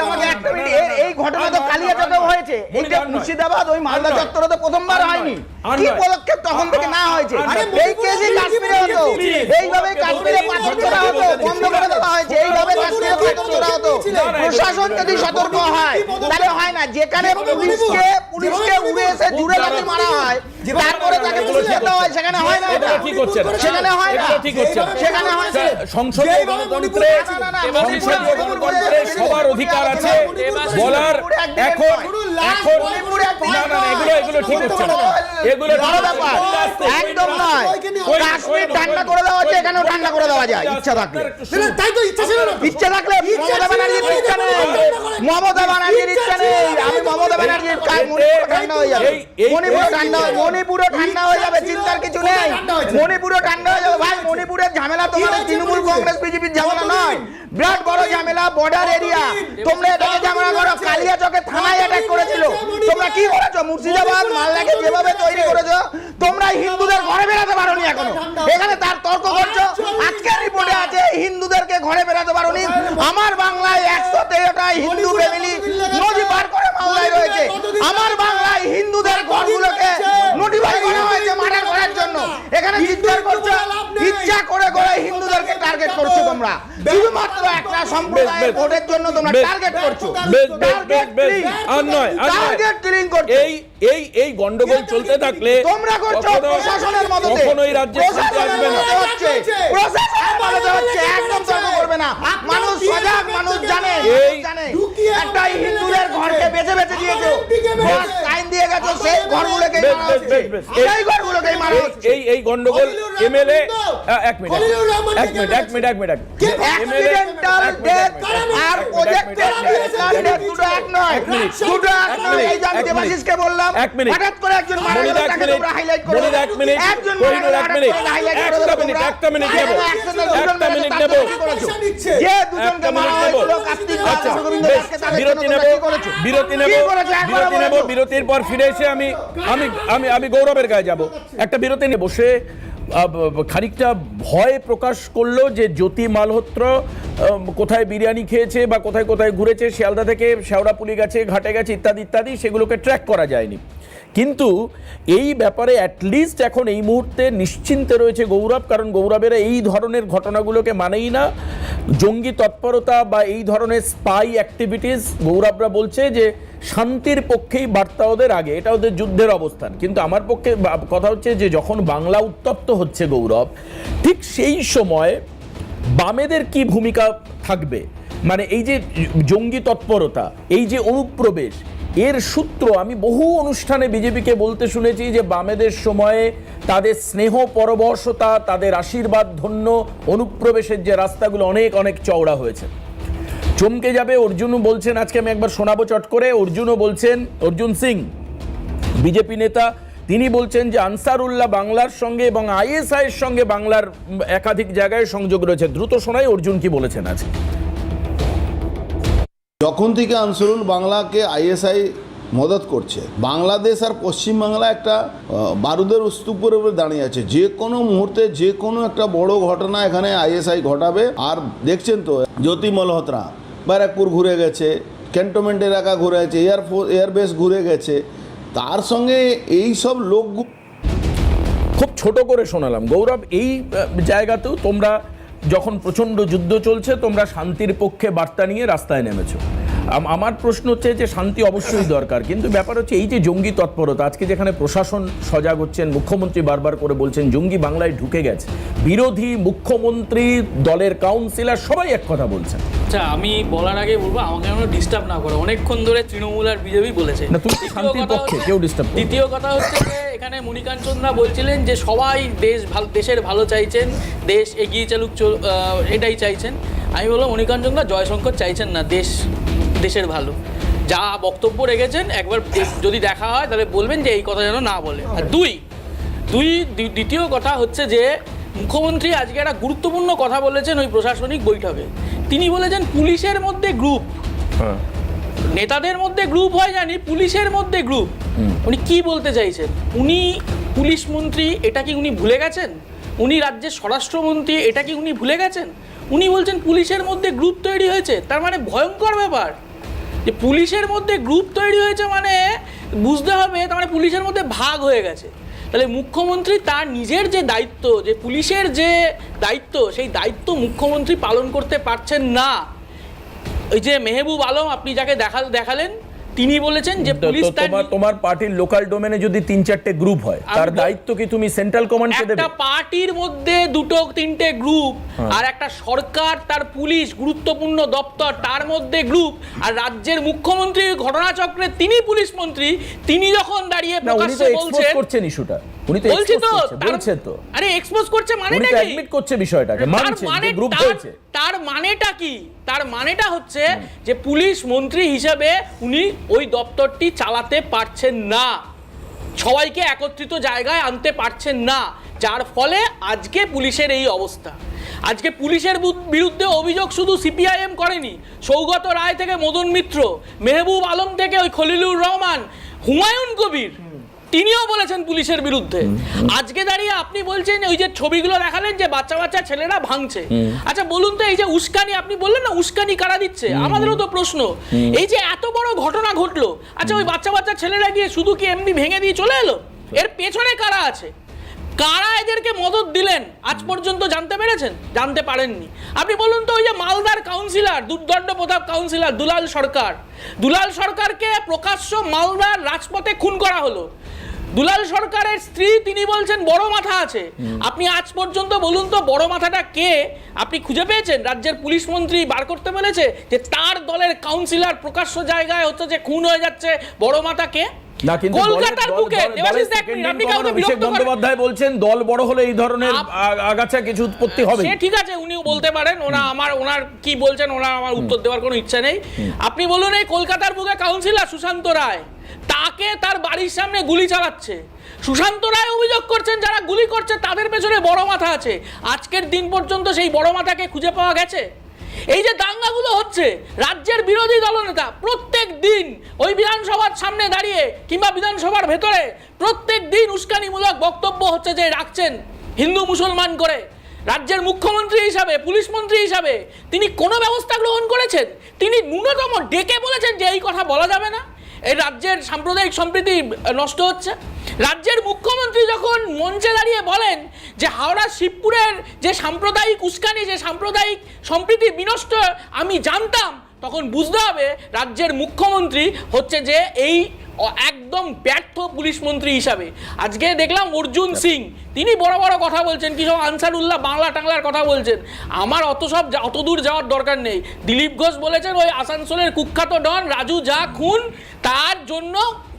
আমাকে একটা মিনিট। এই ঘটনা তো কালিয়াচকেও হয়েছে, এইটা মুর্শিদাবাদ ওই মালদা চত্বরে তো প্রথমবার হয়নি। কি পদক্ষেপ তখন থেকে না হয়েছে? এই কেসে কাশ্মীরে হতো, এইভাবে কাশ্মীরে পাথর ছোড়া হতো, বন্ধ করে দেওয়া হয়েছে, এইভাবে কাশ্মীরে পাথর ছোড়া হতো। প্রশাসন যদি সতর্ক হয় তাহলে হয় না। যেখানে পুলিশকে উড়ে এসে জুড়ে লাথি মারা হয়, তারপরে তাকে পুলিশ যেতে হয়, সেখানে হয় না। এটা ঠিক হচ্ছে না, সেখানে হয় না, ঠিক হচ্ছে না। সেখানে হয় না। সংসদীয় গণতন্ত্রে সবার অধিকার আছে বলার। এখন এগুলো ঠিক হচ্ছে না, এগুলো একদম নয়। কাশ্মীর ঠান্ডা করে দেওয়া হচ্ছে, এখানেও ঠান্ডা করে দেওয়া যায় ইচ্ছা থাকলে। তাই তো ইচ্ছা ছিল না, ইচ্ছা থাকলে মমতা ব্যানার্জির ইচ্ছা নেই, মমতা ব্যানার্জির ইচ্ছা নেই। আমি মমতা ব্যানার্জির ঠান্ডা হয়ে যাবে, মণিপুরও ঠান্ডা হয়ে যাবে, চিন্তার কিছু নেই। মণিপুরও ঠান্ডা হয়ে যাবে ভাই। মণিপুরের ঝামেলা তোমাদের তৃণমূল কংগ্রেস বিজেপির ঝামেলা নয়, বিরাট বড় ঝামেলা, বর্ডার এরিয়া। তোমরা এটাকে ঝামেলা করো। কালিয়াচকে থানায় অ্যাটাক করেছিল, তোমরা কি করেছো? মুর্শিদাবাদ মালদাকে যেভাবে তৈরি করেছো, তোমরা হিন্দুদের ঘরে বেরাতে পারোনি এখনো, এখানে তার তর্ক করছো। আজকের রিপোর্টে আছে হিন্দুদেরকে ঘরে বেরাতে পারোনি। আমার বাংলায় 113টা হিন্দু ফ্যামিলি নদী পার করে মালদায় রয়েছে। আমার বাংলায় হিন্দুদের ঘরগুলোকে নোটিফাই করা হয়েছে মার্ডার করার জন্য। এখানে চিৎকার করছো, ইচ্ছা করে করে হিন্দুদেরকে টার্গেট করছো তোমরা। শুধুমাত্র একটা সম্প্রদায়ের ভোটের জন্য তোমরা টার্গেট করছো, টার্গেট কিলিং করছো। এই গন্ডগোল চলতে থাকলে তোমরা করছো প্রশাসনের মদতে, কখনোই রাজ্যে শান্তি আসবে না। প্রশাসনের মদতে হচ্ছে, একদম তর্ক করবে না। মানুষ সজাগ, মানুষ জানে, একটা হিন্দুদের ঘরকে বেঁচে বেঁচে দিয়েছো, আইন দিয়ে গেছো, সেই ঘরগুলোকে মারা হচ্ছে, সেই ঘরগুলোকে মারা হচ্ছে। এই গন্ডগোল এমএলএ এক মিনিট অ্যাক্সিডেন্টাল ডেথ আর প্রজেক্টেড ডেথ দুটো এক নয়, দুটো এক নয়। এই আমি দেবাশিসকে বললাম, হঠাৎ করে একজন মারা গেল, তাকে তোমরা হাইলাইট করো। একজন মারা গেল, একটা মিনিট নেব, যে দুজনকে মারা হয়েছিল কার্তিক দাস আর গোবিন্দ দাসকে, তাদের জন্য তোমরা কি করেছো? বিরতির পর ফিরে এসে আমি গৌরবের গায়ে যাব। একটা বিরতি নিয়ে বসে খানিকটা ভয় প্রকাশ করলো যে জ্যোতি মালহোত্র কোথায় বিরিয়ানি খেয়েছে বা কোথায় কোথায় ঘুরেছে, শিয়ালদা থেকে শেওড়াপুলি গেছে, ঘাটে গেছে, ইত্যাদি ইত্যাদি, সেগুলোকে ট্র্যাক করা যায়নি। কিন্তু এই ব্যাপারে অ্যাটলিস্ট এখন এই মুহূর্তে নিশ্চিন্তে রয়েছে গৌরব, কারণ গৌরবেরা এই ধরনের ঘটনাগুলোকে মানেই না। জঙ্গি তৎপরতা বা এই ধরনের স্পাই অ্যাক্টিভিটিস গৌরবরা বলছে যে শান্তির পক্ষেই বার্তা ওদের আগে, এটা ওদের যুদ্ধের অবস্থান। কিন্তু আমার পক্ষে কথা হচ্ছে যে যখন বাংলা উত্তপ্ত হচ্ছে গৌরব, ঠিক সেই সময় বামেদের কি ভূমিকা থাকবে? মানে এই যে জঙ্গি তৎপরতা, এই যে অনুপ্রবেশ, এর সূত্র আমি বহু অনুষ্ঠানে বিজেপিকে বলতে শুনেছি যে বামেদের সময়ে তাদের স্নেহ পরবশতা, তাদের আশীর্বাদ ধন্য অনুপ্রবেশের যে রাস্তাগুলো অনেক অনেক চওড়া হয়েছে। চমকে যাবে, অর্জুনও বলছেন, আজকে আমি একবার শোনাবো চট করে, অর্জুনও বলছেন, অর্জুন সিং বিজেপি নেতা, তিনি বলছেন যে আনসারুল্লাহ বাংলার সঙ্গে এবং আইএসআই এর সঙ্গে বাংলার একাধিক জায়গায় সংযোগ রয়েছে। দ্রুত শোনাই অর্জুন কি বলেছেন আজকে। যখন থেকে আনসারুল বাংলাকে আইএসআই মদত করছে, বাংলাদেশ আর পশ্চিমবাংলা একটা বারুদের স্তূপের উপরে দাঁড়িয়ে আছে। যে কোনো মুহূর্তে যে কোনো একটা বড় ঘটনা এখানে আইএসআই ঘটাবে। আর দেখছেন তো জ্যোতি মালহোত্রা ব্যারাকপুর ঘুরে গেছে, ক্যান্টনমেন্ট এলাকা ঘুরে গেছে, এয়ারবেস ঘুরে গেছে, তার সঙ্গে এই সব লোক খুব ছোট করে শোনালাম। গৌরব, এই জায়গাতেও তোমরা যখন প্রচণ্ড যুদ্ধ চলছে তোমরা শান্তির পক্ষে বার্তা নিয়ে রাস্তায় নেমেছো। আমার প্রশ্ন হচ্ছে যে শান্তি অবশ্যই দরকার, কিন্তু ব্যাপার হচ্ছে এই যে জঙ্গি তৎপরতা, আজকে যেখানে প্রশাসন সজাগ হচ্ছেন, মুখ্যমন্ত্রী বারবার করে বলছেন জঙ্গি বাংলায় ঢুকে গেছে, বিরোধী মুখ্যমন্ত্রী, দলের কাউন্সিলর সবাই এক কথা বলছেন। আচ্ছা, আমি বলার আগে বলবো আমাকে যেন ডিস্টার্ব না করো। অনেকক্ষণ ধরে তৃণমূল আর বিজেপি বলেছে না, তুমি শান্তির পক্ষে, কেউ ডিস্টার্ব। দ্বিতীয় কথা হচ্ছে যে এখানে মণিকাঞ্চনদা বলছিলেন যে সবাই দেশের ভালো চাইছেন, দেশ এগিয়ে চলুক, এটাই চাইছেন। আমি বলবো মণিকাঞ্চনদা, জয়শঙ্কর চাইছেন না দেশের ভালো। যা বক্তব্য রেখেছেন একবার যদি দেখা হয় তাহলে বলবেন যে এই কথা যেন না বলে। আর দ্বিতীয় কথা হচ্ছে যে মুখ্যমন্ত্রী আজকে একটা গুরুত্বপূর্ণ কথা বলেছেন ওই প্রশাসনিক বৈঠকে। তিনি বলেছেন পুলিশের মধ্যে গ্রুপ, নেতাদের মধ্যে গ্রুপ হয় জানি, পুলিশের মধ্যে গ্রুপ। উনি কি বলতে চাইছেন? উনি পুলিশ মন্ত্রী, এটা কি উনি ভুলে গেছেন? উনি রাজ্যের স্বরাষ্ট্রমন্ত্রী, এটা কি উনি ভুলে গেছেন? উনি বলছেন পুলিশের মধ্যে গ্রুপ তৈরি হয়েছে। তার মানে ভয়ঙ্কর ব্যাপার যে পুলিশের মধ্যে গ্রুপ তৈরি হয়েছে, মানে বুঝতে হবে তার মানে পুলিশের মধ্যে ভাগ হয়ে গেছে। তাহলে মুখ্যমন্ত্রী তার নিজের যে দায়িত্ব, যে পুলিশের যে দায়িত্ব, সেই দায়িত্ব মুখ্যমন্ত্রী পালন করতে পারছেন না। ওই যে মেহবুব আলম আপনি যাকে দেখালেন, তিনি বলেছেন যে পুলিশ তোমার পার্টির লোকাল ডোমেনে যদি 3-4টে গ্রুপ হয়, তার দায়িত্ব কি তুমি সেন্ট্রাল কমান্ডকে দেবে? একটা পার্টির মধ্যে 2-3টে গ্রুপ, আর একটা সরকার তার পুলিশ গুরুত্বপূর্ণ দপ্তর তার মধ্যে গ্রুপ, আর রাজ্যের মুখ্যমন্ত্রী ঘটনাচক্রে তিনি পুলিশ মন্ত্রী, তিনি যখন দাঁড়িয়ে প্রকাশ্যে বলছেন ইস্যুটা, উনি তো বলছেন তো, আরে এক্সপোজ করছে মানে উনি তো অ্যাডমিট করছে বিষয়টাকে, মানছে যে গ্রুপ হয়েছে। তার মানেটা কি? তার মানেটা হচ্ছে যে পুলিশ মন্ত্রী হিসেবে উনি ওই দপ্তরটি চালাতে পারছেন না, সবাইকে একত্রিত জায়গায় আনতে পারছেন না, যার ফলে আজকে পুলিশের এই অবস্থা। আজকে পুলিশের বিরুদ্ধে অভিযোগ শুধু সিপিআইএম করেনি, সৌগত রায় থেকে মদন মিত্র, মেহবুব আলম থেকে ওই খলিলুর রহমান, হুমায়ুন কবির, তিনিও বলেছেন পুলিশের বিরুদ্ধে। আজকে দাঁড়িয়ে আপনি বলছেন ওই যে ছবিগুলো দেখালেন যে বাচ্চা বাচ্চা ছেলেরা ভাঙছে। আচ্ছা বলুন তো, এই যে উস্কানি আপনি বললেন না, উস্কানি কারা দিচ্ছে? আমাদেরও তো প্রশ্ন। এই যে এত বড় ঘটনা ঘটলো, আচ্ছা ওই বাচ্চা বাচ্চা ছেলেরা গিয়ে শুধু কি এমনি ভেঙে দিয়ে চলে এলো? এর পেছনে কারা আছে? কারা এদেরকে মদত দিলেন আজ পর্যন্ত জানতে পেরেছেন? জানতে পারেননি। আপনি বলুন তো, ওই যে মালদার কাউন্সিলর, দুর্দণ্ড প্রতাপ কাউন্সিলর দুলাল সরকারকে প্রকাশ্য মালদার রাজপথে খুন করা হলো। দুলাল সরকারের স্ত্রী, তিনি বলছেন বড় মাথা আছে। আপনি আজ পর্যন্ত বলুন তো বড় মাথাটা কে? আপনি খুঁজে পেয়েছেন? রাজ্যের পুলিশ মন্ত্রী বার করতে পেরেছে যে তার দলের কাউন্সিলর প্রকাশ্য জায়গায় হচ্ছে যে খুন হয়ে যাচ্ছে, বড় মাথা কে? কলকাতার বুকে অভিষেক বন্দ্যোপাধ্যায় বলছেন দল বড় হলে এই ধরনের আগাছা কিছু উৎপত্তি হবে। ঠিক আছে, উনিও বলতে পারেন, ওনার কি বলছেন ওনার আমার উত্তর দেওয়ার কোনো ইচ্ছা নেই। আপনি বলুন, এই কলকাতার বুকে কাউন্সিলর সুশান্ত রায়, তাকে তার বাড়ির সামনে গুলি চালাচ্ছে। সুশান্ত রায় অভিযোগ করছেন যারা গুলি করছে তাদের পেছনে বড় মাথা আছে। আজকের দিন পর্যন্ত সেই বড় মাথাকে খুঁজে পাওয়া গেছে? এই যে দাঙ্গাগুলো হচ্ছে, রাজ্যের বিরোধী দলনেতা প্রত্যেক দিন ওই বিধানসভার সামনে দাঁড়িয়ে কিংবা বিধানসভার ভেতরে প্রত্যেক দিন উস্কানিমূলক বক্তব্য হচ্ছে যে রাখছেন হিন্দু মুসলমান করে। রাজ্যের মুখ্যমন্ত্রী হিসাবে, পুলিশ মন্ত্রী হিসাবে তিনি কোনো ব্যবস্থা গ্রহণ করেছেন? তিনি ন্যূনতম ডেকে বলেছেন যে এই কথা বলা যাবে না, এই রাজ্যের সাম্প্রদায়িক সম্প্রীতি নষ্ট হচ্ছে? রাজ্যের মুখ্যমন্ত্রী যখন মঞ্চে দাঁড়িয়ে বলেন যে হাওড়া শিবপুরের যে সাম্প্রদায়িক উস্কানি, যে সাম্প্রদায়িক সম্প্রীতি বিনষ্ট আমি জানতাম, তখন বুঝতে হবে রাজ্যের মুখ্যমন্ত্রী হচ্ছে যে এই একদম ব্যর্থ পুলিশ মন্ত্রী হিসাবে। আজকে দেখলাম অর্জুন সিং, তিনি বড় বড় কথা বলছেন, কি সব আনসারুল্লাহ বাংলা টাংলার কথা বলছেন। আমার অত দূর যাওয়ার দরকার নেই। দিলীপ ঘোষ বলেছেন ওই আসানসোলের কুখ্যাত ডন রাজু যা খুন, তার জন্য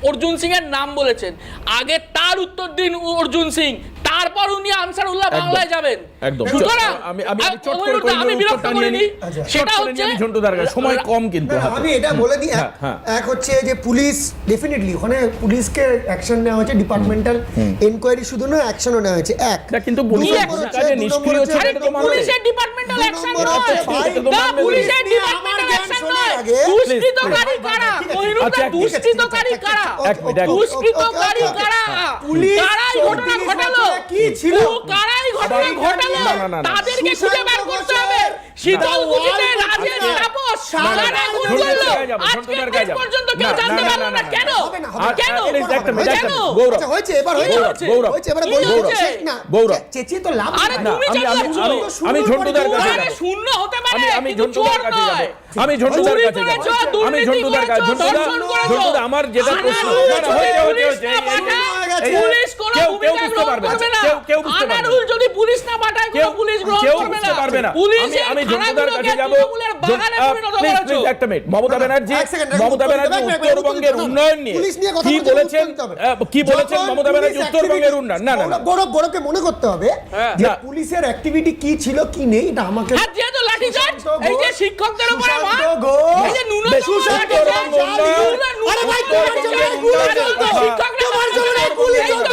অর্জুন সিং এর নাম বলেছেন। আগে তার উত্তর দিন অর্জুন সিং, তারপর উনি আনসারুল্লাহ বাংলায় যাবেন। একদম। সুতরাং আমি চট করে কই আমি বিরক্ত করিনি, সেটা হচ্ছে ঝন্টুদার কাছে সময় কম কিন্তু হাতে। আমি এটা বলে দিই, এক হচ্ছে যে পুলিশ ডেফিনেটলি ওখানে পুলিশকে অ্যাকশন নেওয়া হয়েছে, ডিপার্টমেন্টাল এনকোয়ারি শুধু নয়, অ্যাকশনও নেওয়া হয়েছে। এক না, কিন্তু পুলিশের কাজে নিষ্ক্রিয় ছিল এটা তো মানবে। পুলিশের ডিপার্টমেন্টাল অ্যাকশন নয়, মানবে। পুলিশের ডিপার্টমেন্টাল অ্যাকশন নয়। দুষ্কৃতকারী কারা? আচ্ছা, দুষ্কৃতকারী কারা? দুষ্কৃতকারী কারা? কারাই ঘটনা ঘটালো, কি ছিল? কারাই ঘটনা ঘটালো, তাদেরকে খুঁজে বের করতে হবে। শীতলকুচিতে রাজেশ তাপস কারা খুন করলো? আজকে শেষ পর্যন্ত কেউ জানতে পারলো না। কেন? কেন? কেন? আচ্ছা, হয়েছে, এবার হয়েছে, এবার বলবো শেষ না, চেঁচিয়ে তো লাভ আরে নেই। তুমি চালাচ্ছো। আমি ঝন্টুদার কাছে আরে যাব। শূন্য হতে পারে, আমি কিন্তু ঝন্টুদার চোর কাছে যাব। নয়। আমি ঝন্টুদার চুরি কাছে যাব। করেছো, আমি দুর্নীতি ঝন্টুদার কাছে, করেছো, দর্শন করেছো। ঝন্টুদা আমার যেটা প্রশ্ন, না, না, হয়েছে, পুলিশ কোনো কেউ ভূমিকা বুঝতে গ্রহণ পারবে না। করবে না। কেউ বুঝতে পারবে না। আনারুল যদি পুলিশ না পাঠায়, কোনো পুলিশ গ্রহণ কেউ করবে বুঝতে পারবে না। পুলিশের আমি ঝন্টুদার কাছে যাব। তৃণমূলের বাগানে পরিণত করেছো। একটা মিনিট, মমতা ব্যানার্জি এক সেকেন্ড, উত্তরবঙ্গের উন্নয়ন নিয়ে পুলিশ নিয়ে কথা কি বলতে বলেছেন? বলতে হবে। কি বলেছেন যখন মমতা ব্যানার্জি পুলিশ উত্তরবঙ্গের activity- উন্নয়ন? না, না, না, গৌরবকে মনে করতে হবে যে না। পুলিশের অ্যাক্টিভিটি কি ছিল কি নেই, এটা আমাকে আর যেহেতু লাঠিচার্জ, এই যে শিক্ষকদের উপরে মার, সুশান্ত ঘোষ, এই যে ন্যূনতম সুশান্ত লাঠিচার্জ, ঘোষ, আরে ভাই, তোমার জন্য এই পুলিশ চলতো। তোমার জন্য এই পুলিশ চলতো।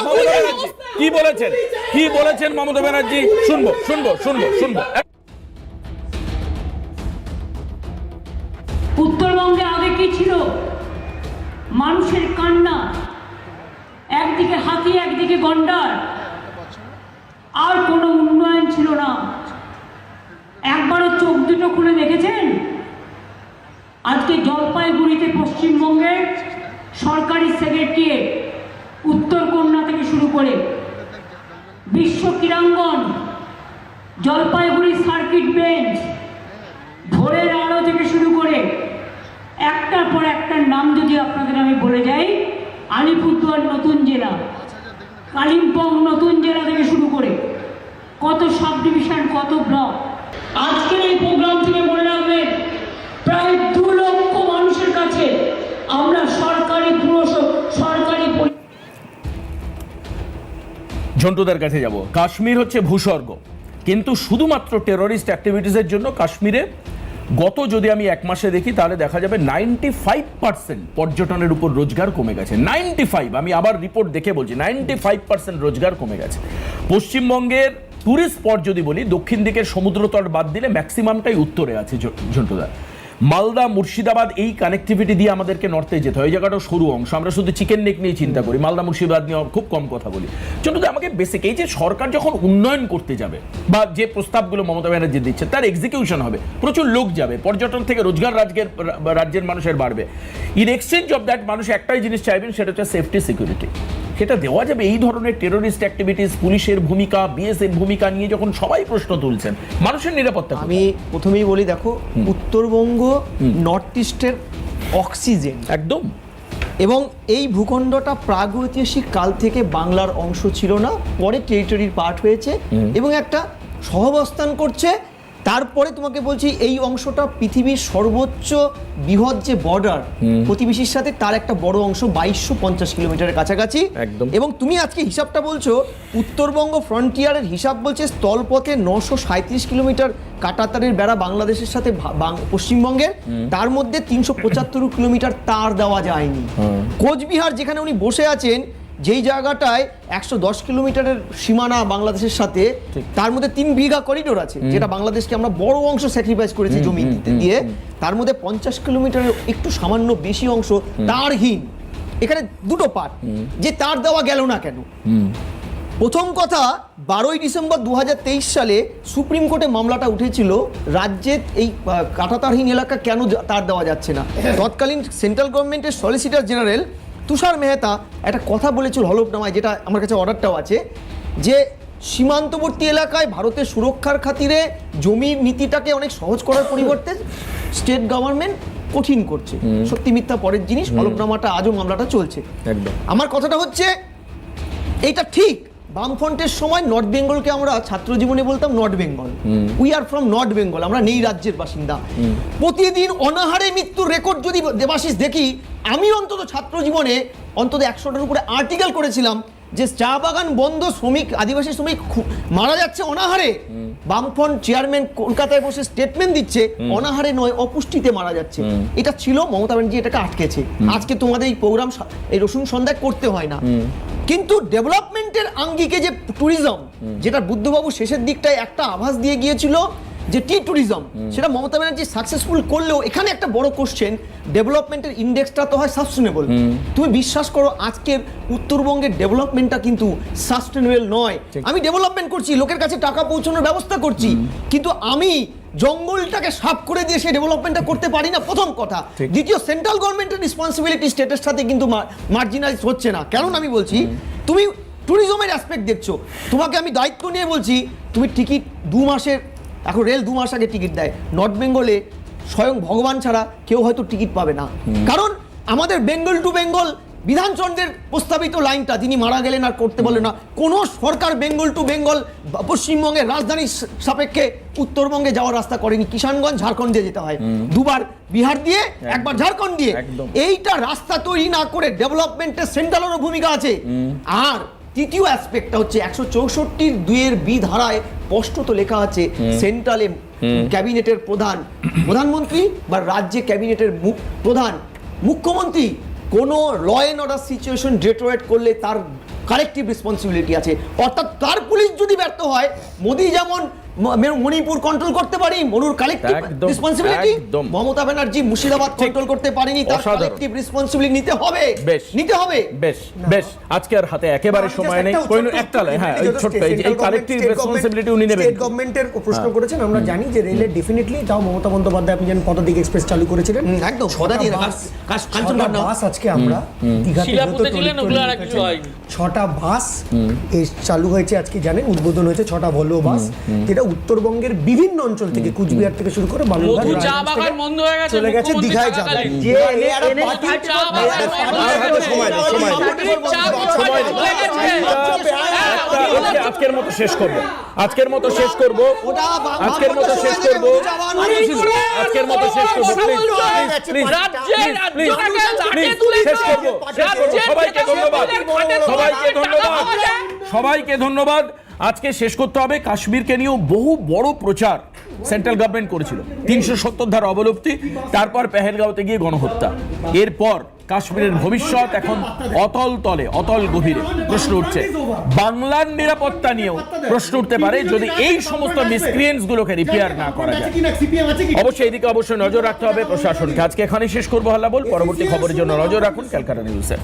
কি বলেছেন? কি বলেছেন মমতা ব্যানার্জি? শুনবো। উত্তরবঙ্গে আগে কি ছিল? মানুষের কান্না, একদিকে হাতি একদিকে গন্ডার, আর কোনো উন্নয়ন ছিল না। একবারও চোখ দুটো খুলে দেখেছেন? আজকে জলপাইগুড়িতে পশ্চিমবঙ্গের সরকারি সেক্রেটারিয়েট, উত্তরকন্যা থেকে শুরু করে বিশ্ব ক্রীড়াঙ্গন, জলপাইগুড়ি সার্কিট বেঞ্চ, ভোরের আলো থেকে শুরু করে একটার পর একটার নাম যদি আপনাদের আমি বলে যাই, আলিপুরদুয়ার নতুন জেলা, কালিম্পং নতুন জেলা থেকে শুরু করে কত সাব ডিভিশন, কত ব্লক। আজকের এই প্রোগ্রাম থেকে মনে রাখবেন, প্রায় 2 লক্ষ মানুষের কাছে আমরা সরকারি ঝন্টুদার কাছে যাব। কাশ্মীর হচ্ছে ভূস্বর্গ, কিন্তু শুধুমাত্র টেররিস্ট অ্যাক্টিভিটিসের জন্য কাশ্মীরে গত যদি আমি 1 মাসে দেখি তাহলে দেখা যাবে 95% পর্যটনের উপর রোজগার কমে গেছে। 95, আমি আবার রিপোর্ট দেখে বলছি, 95% রোজগার কমে গেছে। পশ্চিমবঙ্গের ট্যুরিস্ট স্পট যদি বলি, দক্ষিণ দিকের সমুদ্রতট বাদ দিলে ম্যাক্সিমামটাই উত্তরে আছে। ঝন্টুদা, মালদা মুর্শিদাবাদ এই কানেক্টিভিটি দিয়ে আমাদেরকে নর্থে যেতে হয়। এই জায়গাটা সরু অংশ, আমরা শুধু চিকেন নেক নিয়ে চিন্তা করি, মালদা মুর্শিদাবাদ নিয়ে খুব কম কথা বলি। কিন্তু আমাকে বেসিক এই যে সরকার যখন উন্নয়ন করতে যাবে বা যে প্রস্তাবগুলো মমতা ব্যানার্জি দিচ্ছে তার এক্সিকিউশন হবে, প্রচুর লোক যাবে, পর্যটন থেকে রোজগার রাজ্যের মানুষের বাড়বে। ইন এক্সচেঞ্জ অফ দ্যাট মানুষ একটাই জিনিস চাইবেন, সেটা হচ্ছে সেফটি, সিকিউরিটি। সেটা দেওয়া যাবে এই ধরনের টেররিস্ট অ্যাক্টিভিটিস, পুলিশের ভূমিকা, বিএসএফ ভূমিকা নিয়ে যখন সবাই প্রশ্ন তুলছেন, মানুষের নিরাপত্তা। আমি প্রথমেই বলি, দেখো, উত্তরবঙ্গ নর্থ ইস্টের অক্সিজেন একদম, এবং এই ভূখণ্ডটা প্রাগৈতিহাসিক কাল থেকে বাংলার অংশ ছিল না, পরে টেরিটরির পার্ট হয়েছে এবং একটা সহাবস্থান করছে। তারপরে তোমাকে বলছি, এই অংশটা পৃথিবীর সর্বোচ্চ বৃহৎ যে বর্ডার প্রতিবেশীর সাথে, তার একটা বড় অংশ 2250 কিলোমিটারের কাছাকাছি। এবং তুমি আজকে হিসাবটা বলছো, উত্তরবঙ্গ ফ্রন্টিয়ারের হিসাব বলছে স্থলপথে 937 কিলোমিটার কাঁটাতারের বেড়া বাংলাদেশের সাথে পশ্চিমবঙ্গের, তার মধ্যে 375 কিলোমিটার তার দেওয়া যায়নি। কোচবিহার যেখানে উনি বসে আছেন, যেই জায়গাটায় 110 কিলোমিটারের সীমানা বাংলাদেশের সাথে, তার মধ্যে 3 বিঘা করিডোর আছে, যেটা বাংলাদেশকে আমরা বড় অংশ স্যাক্রিফাইস করেছি জমি দিয়ে, তার মধ্যে 50 কিলোমিটারের একটু সামান্য বেশি অংশ তারহীন। এখানে দুটো পার্ট, যে তার দেওয়া গেল না কেন? প্রথম কথা 12ই ডিসেম্বর 2023 সালে সুপ্রিম কোর্টে মামলাটা উঠেছিল রাজ্যের এই কাঁটাতারহীন এলাকা কেন তার দেওয়া যাচ্ছে না। তৎকালীন সেন্ট্রাল গভর্নমেন্টের সলিসিটর জেনারেল তুষার মেহতা একটা কথা বলেছিল হলফনামায়, যেটা আমার কাছে অর্ডারটাও আছে, যে সীমান্তবর্তী এলাকায় ভারতের সুরক্ষার খাতিরে জমির নীতিটাকে অনেক সহজ করার পরিবর্তে স্টেট গভর্নমেন্ট কঠিন করছে। সত্যি মিথ্যা পরের জিনিস, হলফনামাটা আজও মামলাটা চলছে। একদম। আমার কথাটা হচ্ছে এইটা ঠিক, বামফ্রন্টের সময় নর্থ বেঙ্গলকে আমরা ছাত্র জীবনে বলতাম north Bengal, we are from north Bengal, আমরা নেই রাজ্যের বাসিন্দা। প্রতিদিন অনাহারে মৃত্যুর রেকর্ড যদি দেবাশিস দেখি, আমি অন্তত ছাত্র জীবনে অন্তত 100টার উপরে আর্টিকেল করেছিলাম যে চা বাগান বন্ধ, শ্রমিক আদিবাসী শ্রমিক মারা যাচ্ছে অনাহারে। বামফ্রন্ট চেয়ারম্যান কলকাতায় বসে স্টেটমেন্ট দিচ্ছে অনাহারে নয় অপুষ্টিতে মারা যাচ্ছে। এটা ছিল, মমতা ব্যানার্জি এটাকে আটকেছে। আজকে তোমাদের এই প্রোগ্রাম এই রসুন সন্ধ্যা করতে হয় না, কিন্তু ডেভেলপমেন্টের আঙ্গিকে যে ট্যুরিজম, যেটা বুদ্ধবাবু শেষের দিকটায় একটা আভাস দিয়ে গিয়েছিল যে টি ট্যুরিজম, সেটা মমতা ব্যানার্জি সাকসেসফুল করলেও এখানে একটা বড় কোশ্চেন, ডেভেলপমেন্টের ইন্ডেক্সটা তো হয় সাস্টেনেবল। তুমি বিশ্বাস করো আজকের উত্তরবঙ্গের ডেভেলপমেন্টটা কিন্তু সাস্টেনেবল নয়। আমি ডেভেলপমেন্ট করছি, লোকের কাছে টাকা পৌঁছানোর ব্যবস্থা করছি, কিন্তু আমি জঙ্গলটাকে সাফ করে দিয়ে সেই ডেভেলপমেন্টটা করতে পারি না, প্রথম কথা। দ্বিতীয়, সেন্ট্রাল গভর্নমেন্টের রেসপন্সিবিলিটি স্টেটের সাথে কিন্তু মার্জিনালাইজ হচ্ছে না। কারণ আমি বলছি, তুমি ট্যুরিজমের অ্যাসপেক্ট দেখছো, তোমাকে আমি দায়িত্ব নিয়ে বলছি, তুমি টিকিট 2 মাসের, এখন রেল 2 মাস আগে টিকিট দেয়। নর্থ বেঙ্গলে স্বয়ং ভগবান ছাড়া কেউ হয়তো টিকিট পাবে না, কারণ আমাদের বেঙ্গল টু বেঙ্গল বিধানচন্দ্রের প্রস্তাবিত লাইনটা তিনি মারা গেলেন আর করতে বলে না। কোন সরকার বেঙ্গল টু বেঙ্গল পশ্চিমবঙ্গের রাজধানীর সাপেক্ষে উত্তরবঙ্গে যাওয়ার রাস্তা করেনি। কিষানগঞ্জ ঝাড়খণ্ড দিয়ে যেতে হয়, দুবার বিহার দিয়ে, একবার ঝাড়খণ্ড দিয়ে। এইটা রাস্তা তৈরি না করে ডেভেলপমেন্টের সেন্ট্রালেরও ভূমিকা আছে। আর তৃতীয় অ্যাসপেক্টটা হচ্ছে 164-2 এর বি ধারায় স্পষ্টত লেখা আছে সেন্ট্রালে ক্যাবিনেটের প্রধানমন্ত্রী বা রাজ্যে ক্যাবিনেটের প্রধান মুখ্যমন্ত্রী কোনো ল অ্যান্ড অর্ডার সিচুয়েশন ডিটোরেট করলে তার কালেকটিভ রেসপন্সিবিলিটি আছে। অর্থাৎ তার পুলিশ যদি ব্যর্থ হয়, মোদি যেমন মণিপুর কন্ট্রোল করতে পারি, মনুর collective responsibility, Mamata Banerjee Murshidabad control করতে পারেনি, তার কালেকটিভ রেসপন্সিবিলিটি নিতে হবে, নিতে হবে। বেশ আজকের হাতে একেবারে সময় নেই, একটা হ্যাঁ এই ছোট্ট এই কালেকটিভ রেসপন্সিবিলিটি উনি নেবেন। স্টেট গভর্নমেন্টের প্রশ্ন করেছেন, আমরা জানি যে রেলে ডেফিনেটলি তাও মমতা বন্দ্যোপাধ্যায় আপনি জানেন পদাতিক এক্সপ্রেস চালু করেছিলেন, একদম বাস আজকে আমরা দীঘাতে ছিলেন, ওগুলো আর কিছু হয়নি। 6টা বাস চালু হয়েছে আজকে, জানেন উদ্বোধন হয়েছে 6টা ভলভো বাস, যেটা উত্তরবঙ্গের বিভিন্ন অঞ্চল থেকে কুচবিহার থেকে শুরু করে বালুরঘাট চলে গেছে দীঘায় যাবে। আজকের মতো শেষ করবো, সবাইকে ধন্যবাদ। আজকে শেষ করতে হবে। কাশ্মীরকে নিয়েও বহু বড় প্রচার সেন্ট্রাল গভর্নমেন্ট করেছিল, 370 ধারা অবলুপ্তি, তারপর পেহেলগাঁওতে গিয়ে গণহত্যা, এরপর কাশ্মীরের ভবিষ্যৎ এখন অতল গভীরে প্রশ্ন উঠছে। বাংলার নিরাপত্তা নিয়েও প্রশ্ন উঠতে পারে যদি এই সমস্ত মিসক্রিয়েন্টস গুলোকে রিপেয়ার না করা যায়। অবশ্যই এদিকে নজর রাখতে হবে প্রশাসনকে। আজকে এখানেই শেষ করবো হাল্লা বল। পরবর্তী খবরের জন্য নজর রাখুন ক্যালকাটা নিউজে।